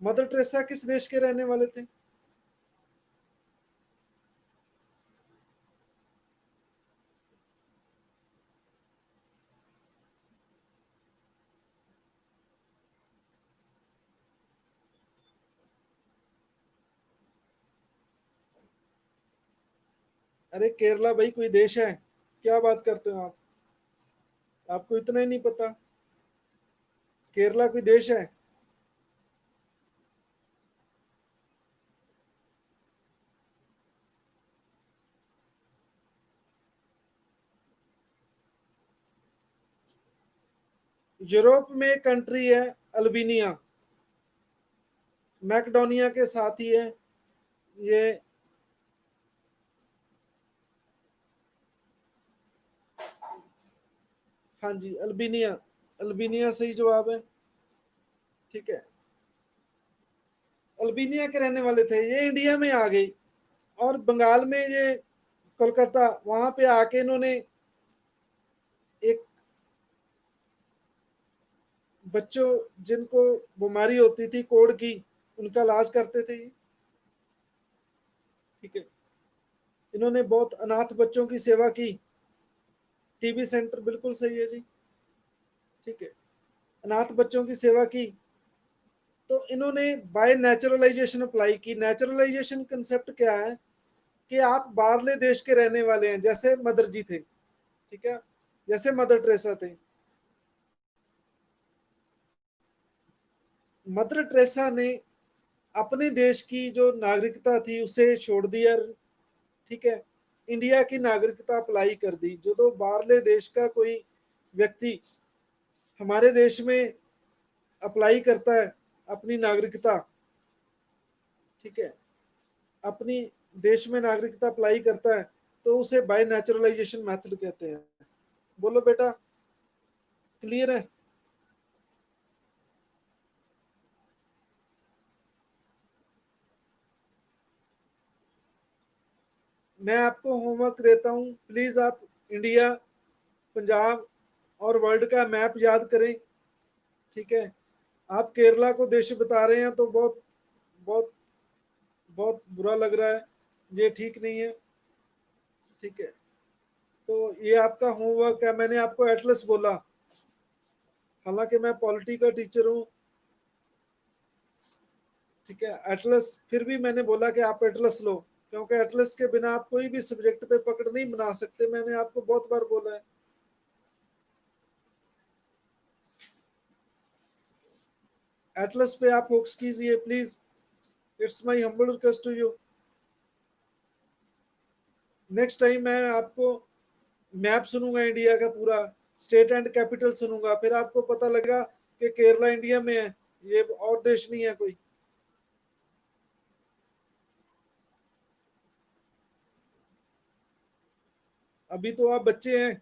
मदर टेरेसा किस देश के रहने वाले थे? अरे केरला भाई कोई देश है? क्या बात करते हो आप? आपको इतना ही नहीं पता? केरला कोई देश है? यूरोप में एक कंट्री है अल्बेनिया, मैकेडोनिया के साथ ही है ये। हाँ जी, अल्बेनिया, अल्बेनिया सही जवाब है। ठीक है, अल्बेनिया के रहने वाले थे, ये इंडिया में आ गई और बंगाल में ये कोलकाता, वहां पे आके इन्होंने एक बच्चों जिनको बीमारी होती थी कोढ़ की, उनका इलाज करते थे। ठीक है, इन्होंने बहुत अनाथ बच्चों की सेवा की। टीबी सेंटर, बिल्कुल सही है जी। ठीक है, अनाथ बच्चों की सेवा की। तो इन्होंने बाय नेचुरलाइजेशन अप्लाई की। नेचुरलाइजेशन कंसेप्ट क्या है कि आप बाहरले देश के रहने वाले हैं, जैसे मदर जी थे, ठीक है, जैसे मदर टेरेसा थे। मदर टेरेसा ने अपने देश की जो नागरिकता थी उसे छोड़ दिया, ठीक है, इंडिया की नागरिकता अप्लाई कर दी। जो तो बाहरले देश का कोई व्यक्ति हमारे देश में अप्लाई करता है अपनी नागरिकता, ठीक है, अपनी देश में नागरिकता अप्लाई करता है, तो उसे बाय नेचुरलाइजेशन मेथड कहते हैं। बोलो बेटा, क्लियर है? मैं आपको होमवर्क देता हूँ, प्लीज आप इंडिया, पंजाब और वर्ल्ड का मैप याद करें। ठीक है, आप केरला को देश बता रहे हैं तो बहुत बहुत बहुत बुरा लग रहा है, ये ठीक नहीं है। ठीक है, तो ये आपका होमवर्क है। मैंने आपको एटलस बोला, हालांकि मैं पॉलिटी का टीचर हूँ। ठीक है, एटलस, फिर भी मैंने बोला कि आप एटलस लो, क्योंकि एटलस के बिना आप कोई भी सब्जेक्ट पे पकड़ नहीं बना सकते, मैंने आपको बहुत बार बोला है। एटलस पे आप फोकस कीजिए please, it's my humble request to you. Next time मैं आपको मैप सुनूंगा इंडिया का पूरा, स्टेट एंड कैपिटल सुनूंगा, फिर आपको पता लगेगा कि केरला इंडिया में है, ये और देश नहीं है कोई। अभी तो आप बच्चे हैं,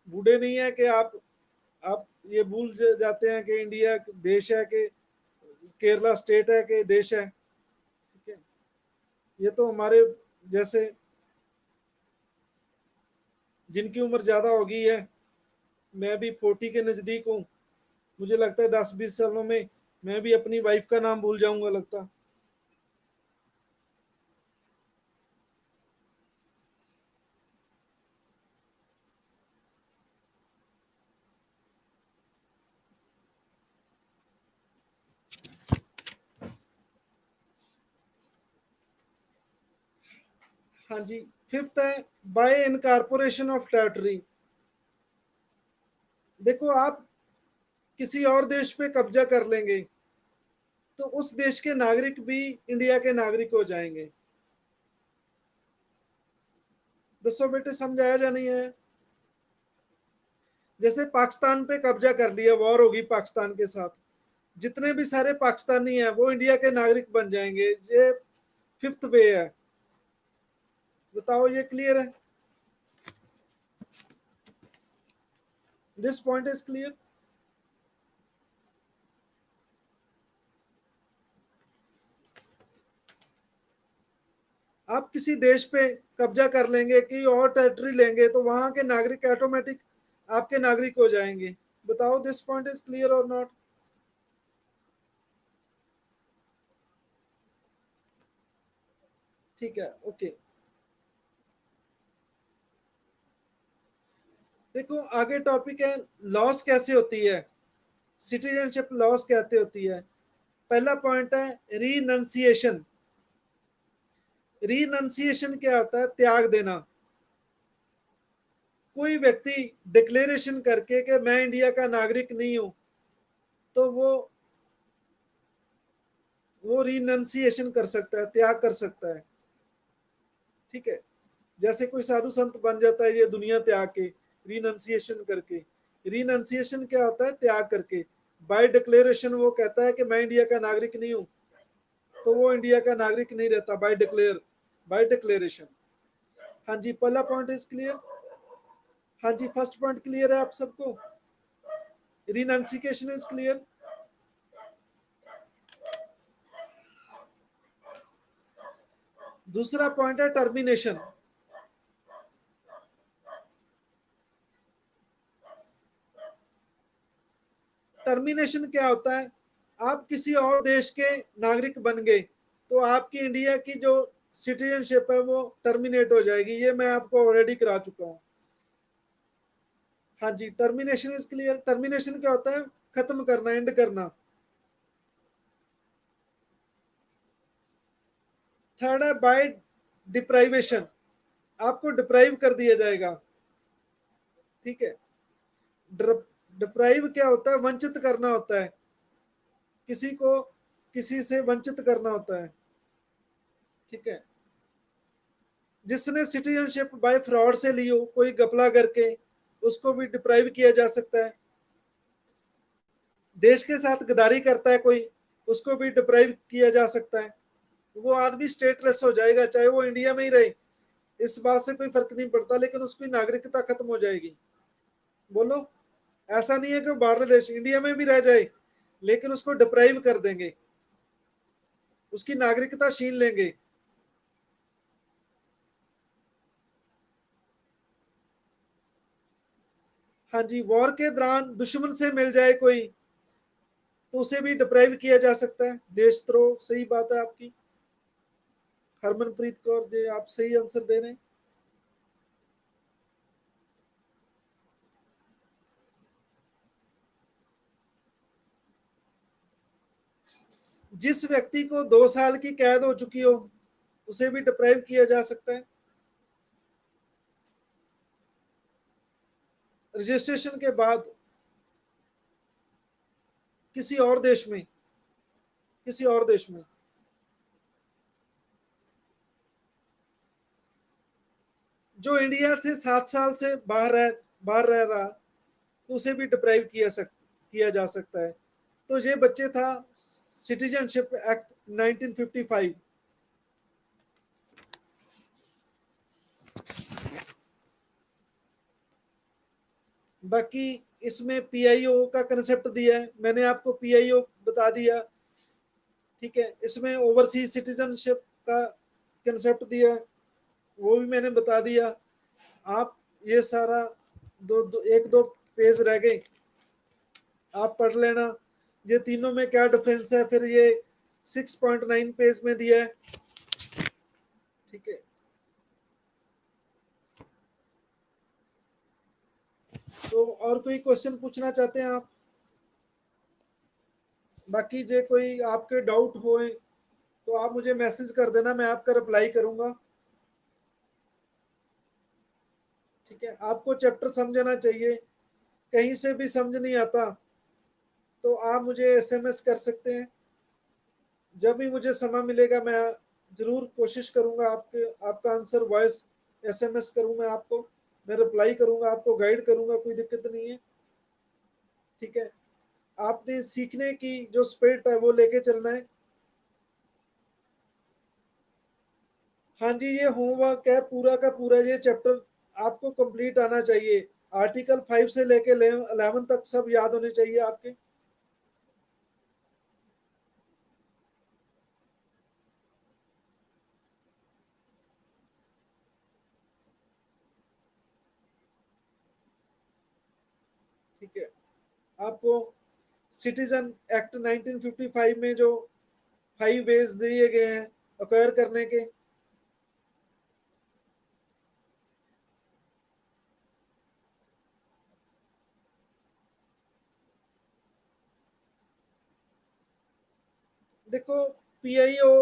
बूढ़े नहीं है कि आप ये भूल जाते हैं कि इंडिया देश है कि केरला स्टेट है कि देश है। ठीक है, ये तो हमारे जैसे जिनकी उम्र ज्यादा हो गई है, मैं भी 40 के नजदीक हूँ, मुझे लगता है 10-20 सालों में मैं भी अपनी वाइफ का नाम भूल जाऊंगा लगता। हाँ जी, फिफ्थ है बाय इनकारपोरेशन ऑफ टेरिटरी। देखो, आप किसी और देश पे कब्जा कर लेंगे तो उस देश के नागरिक भी इंडिया के नागरिक हो जाएंगे। दसो बेटे, समझाया जा नहीं है? जैसे पाकिस्तान पे कब्जा कर लिया, वॉर होगी पाकिस्तान के साथ, जितने भी सारे पाकिस्तानी हैं वो इंडिया के नागरिक बन जाएंगे। ये फिफ्थ वे है। बताओ, ये क्लियर है? This point is clear? आप किसी देश पे कब्जा कर लेंगे कि और टेरिटरी लेंगे तो वहां के नागरिक ऑटोमेटिक आपके नागरिक हो जाएंगे। बताओ, दिस पॉइंट इज क्लियर और नॉट? ठीक है, ओके। देखो, आगे टॉपिक है लॉस कैसे होती है, सिटीजनशिप लॉस कहते होती है। पहला पॉइंट है रीनंसिएशन। रीनंसिएशन क्या होता है? त्याग देना। कोई व्यक्ति डिक्लेरेशन करके कि मैं इंडिया का नागरिक नहीं हूं, तो वो रीनंसिएशन कर सकता है, त्याग कर सकता है। ठीक है, जैसे कोई साधु संत बन जाता है ये दुनिया त्याग के, रीनंसिएशन करके। रिनंसिएशन क्या होता है? त्याग करके। बाय डिक्लेरेशन वो कहता है कि मैं इंडिया का नागरिक नहीं हूं, तो वो इंडिया का नागरिक नहीं रहता बाय डिक्लेरेशन। हाँ जी, पहला पॉइंट इज क्लियर। हाँ जी, फर्स्ट पॉइंट क्लियर है आप सबको? Renunciation is clear. दूसरा पॉइंट है टर्मिनेशन। टर्मिनेशन क्या होता है? आप किसी और देश के नागरिक बन गए तो आपकी इंडिया की जो सिटीजनशिप है वो टर्मिनेट हो जाएगी। ये मैं आपको ऑलरेडी करा चुका हूँ। हाँ जी, टर्मिनेशन इज क्लियर। टर्मिनेशन क्या होता है? खत्म करना, एंड करना। थर्ड है बाय डिप्राइवेशन। आपको डिप्राइव कर दिया जाएगा। ठीक है। डिप्राइव क्या होता है? वंचित करना होता है, किसी को किसी से वंचित करना होता है। ठीक है। जिसने सिटीजनशिप बाय फ्रॉड से ली हो, कोई घपला करके, उसको भी डिप्राइव किया जा सकता है। देश के साथ गद्दारी करता है कोई, उसको भी डिप्राइव किया जा सकता है। वो आदमी स्टेटलेस हो जाएगा, चाहे वो इंडिया में ही रहे, इस बात से कोई फर्क नहीं पड़ता, लेकिन उसकी नागरिकता खत्म हो जाएगी। बोलो। ऐसा नहीं है कि बाहर देश, इंडिया में भी रह जाए, लेकिन उसको डिप्राइव कर देंगे, उसकी नागरिकता छीन लेंगे। हाँ जी, वॉर के दौरान दुश्मन से मिल जाए कोई, तो उसे भी डिप्राइव किया जा सकता है। देशद्रोह, सही बात है आपकी। हरमनप्रीत कौर जी, आप सही आंसर दे रहे हैं। जिस व्यक्ति को 2 साल की कैद हो चुकी हो, उसे भी डिप्राइव किया जा सकता है। रजिस्ट्रेशन के बाद किसी और देश में, किसी और देश में जो इंडिया से 7 साल से बाहर रह रहा, तो उसे भी डिप्राइव किया जा सकता है। तो ये बच्चे था सिटीजनशिप एक्ट 1955। बाकी इसमें पीआईओ का कंसेप्ट दिया है, मैंने आपको पीआईओ बता दिया। ठीक है। इसमें ओवरसीज सिटीजनशिप का कंसेप्ट दिया है, वो भी मैंने बता दिया। आप ये सारा एक दो पेज रह गए, आप पढ़ लेना ये तीनों में क्या डिफरेंस है, फिर ये 6.9 पेज में दिया है। ठीक है। तो और कोई क्वेश्चन पूछना चाहते हैं आप? बाकी जे कोई आपके डाउट होए तो आप मुझे मैसेज कर देना, मैं आपका रिप्लाई करूंगा। ठीक है। आपको चैप्टर समझना चाहिए, कहीं से भी समझ नहीं आता तो आप मुझे एसएमएस कर सकते हैं। जब भी मुझे समय मिलेगा मैं जरूर कोशिश करूंगा आपका आंसर वॉइस एसएमएस करूंगा आपको, मैं रिप्लाई करूंगा, आपको गाइड करूंगा, कोई दिक्कत नहीं है। ठीक है। आपने सीखने की जो स्पिरिट है वो लेके चलना है। हाँ जी, ये होमवर्क है पूरा का पूरा, ये चैप्टर आपको कंप्लीट आना चाहिए। आर्टिकल 5 से लेके 11 तक सब याद होने चाहिए आपके। ठीक है। आपको सिटीजन एक्ट 1955 में जो 5 वेज दिए गए हैं अक्वायर करने के, देखो पीआईओ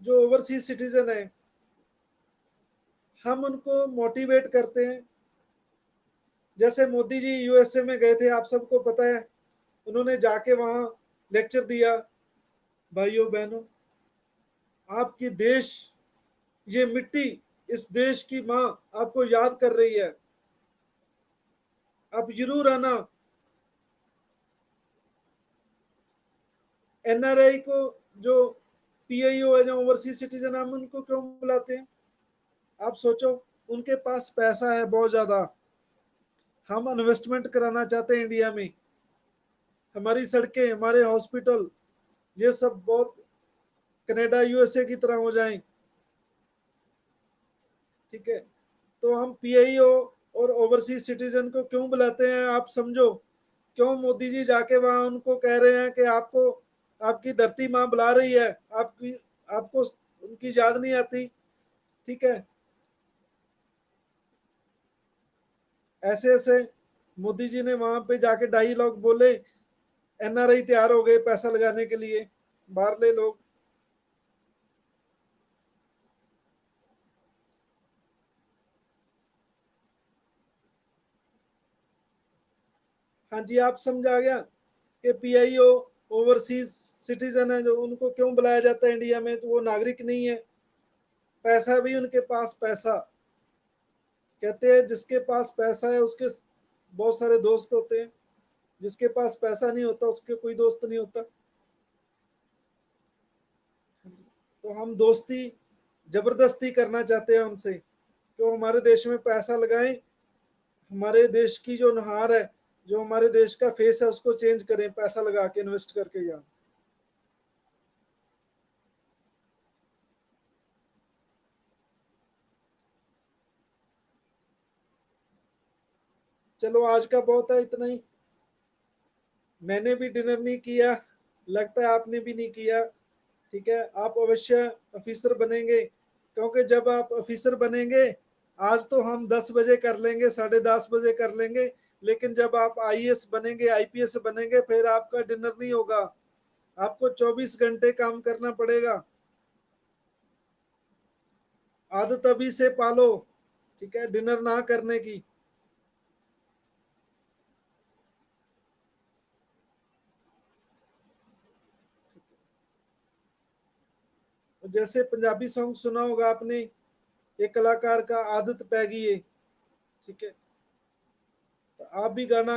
जो ओवरसीज सिटीजन है, हम उनको मोटिवेट करते हैं। जैसे मोदी जी यूएसए में गए थे, आप सबको पता है, उन्होंने जाके वहां लेक्चर दिया। भाइयों बहनों, आपकी देश, ये मिट्टी, इस देश की माँ आपको याद कर रही है। आप जरूर आना। एनआरआई को, जो पीआईओ है, जो ओवरसीज सिटीजन, हम उनको क्यों बुलाते हैं? आप सोचो, उनके पास पैसा है बहुत ज्यादा, हम इन्वेस्टमेंट कराना चाहते हैं इंडिया में, हमारी सड़कें, हमारे हॉस्पिटल, ये सब बहुत कनाडा यूएसए की तरह हो जाएं। ठीक है, तो हम पीआईओ और ओवरसीज सिटीजन को क्यों बुलाते हैं, आप समझो। क्यों मोदी जी जाके वहां उनको कह रहे हैं कि आपको आपकी धरती माँ बुला रही है, आपकी आपको उनकी याद नहीं आती? ठीक है, ऐसे ऐसे मोदी जी ने वहां पे जाके डायलॉग बोले, एनआरआई तैयार हो गए पैसा लगाने के लिए, बाहरले लोग। हाँ जी, आप समझ आ गया कि पीआईओ ओवरसीज सिटीजन है जो, उनको क्यों बुलाया जाता है इंडिया में? तो वो नागरिक नहीं है, पैसा भी उनके पास पैसा। कहते हैं जिसके पास पैसा है उसके बहुत सारे दोस्त होते हैं, जिसके पास पैसा नहीं होता उसके कोई दोस्त नहीं होता। तो हम दोस्ती जबरदस्ती करना चाहते हैं उनसे, तो हमारे देश में पैसा लगाएं, हमारे देश की जो नुहार है, जो हमारे देश का फेस है, उसको चेंज करें पैसा लगा के, इन्वेस्ट करके। यहाँ चलो, आज का बहुत है, इतना ही। मैंने भी डिनर नहीं किया, लगता है आपने भी नहीं किया। ठीक है, आप अवश्य ऑफिसर बनेंगे, क्योंकि जब आप ऑफिसर बनेंगे, आज तो हम 10 बजे कर लेंगे, 10:30 बजे कर लेंगे, लेकिन जब आप आईएएस बनेंगे, आईपीएस बनेंगे, फिर आपका डिनर नहीं होगा, आपको 24 घंटे काम करना पड़ेगा। आदत अभी से पालो, ठीक है, डिनर ना करने की। जैसे पंजाबी सॉन्ग सुना होगा आपने, एक कलाकार का आदत पै गई है। ठीक है, तो आप भी गाना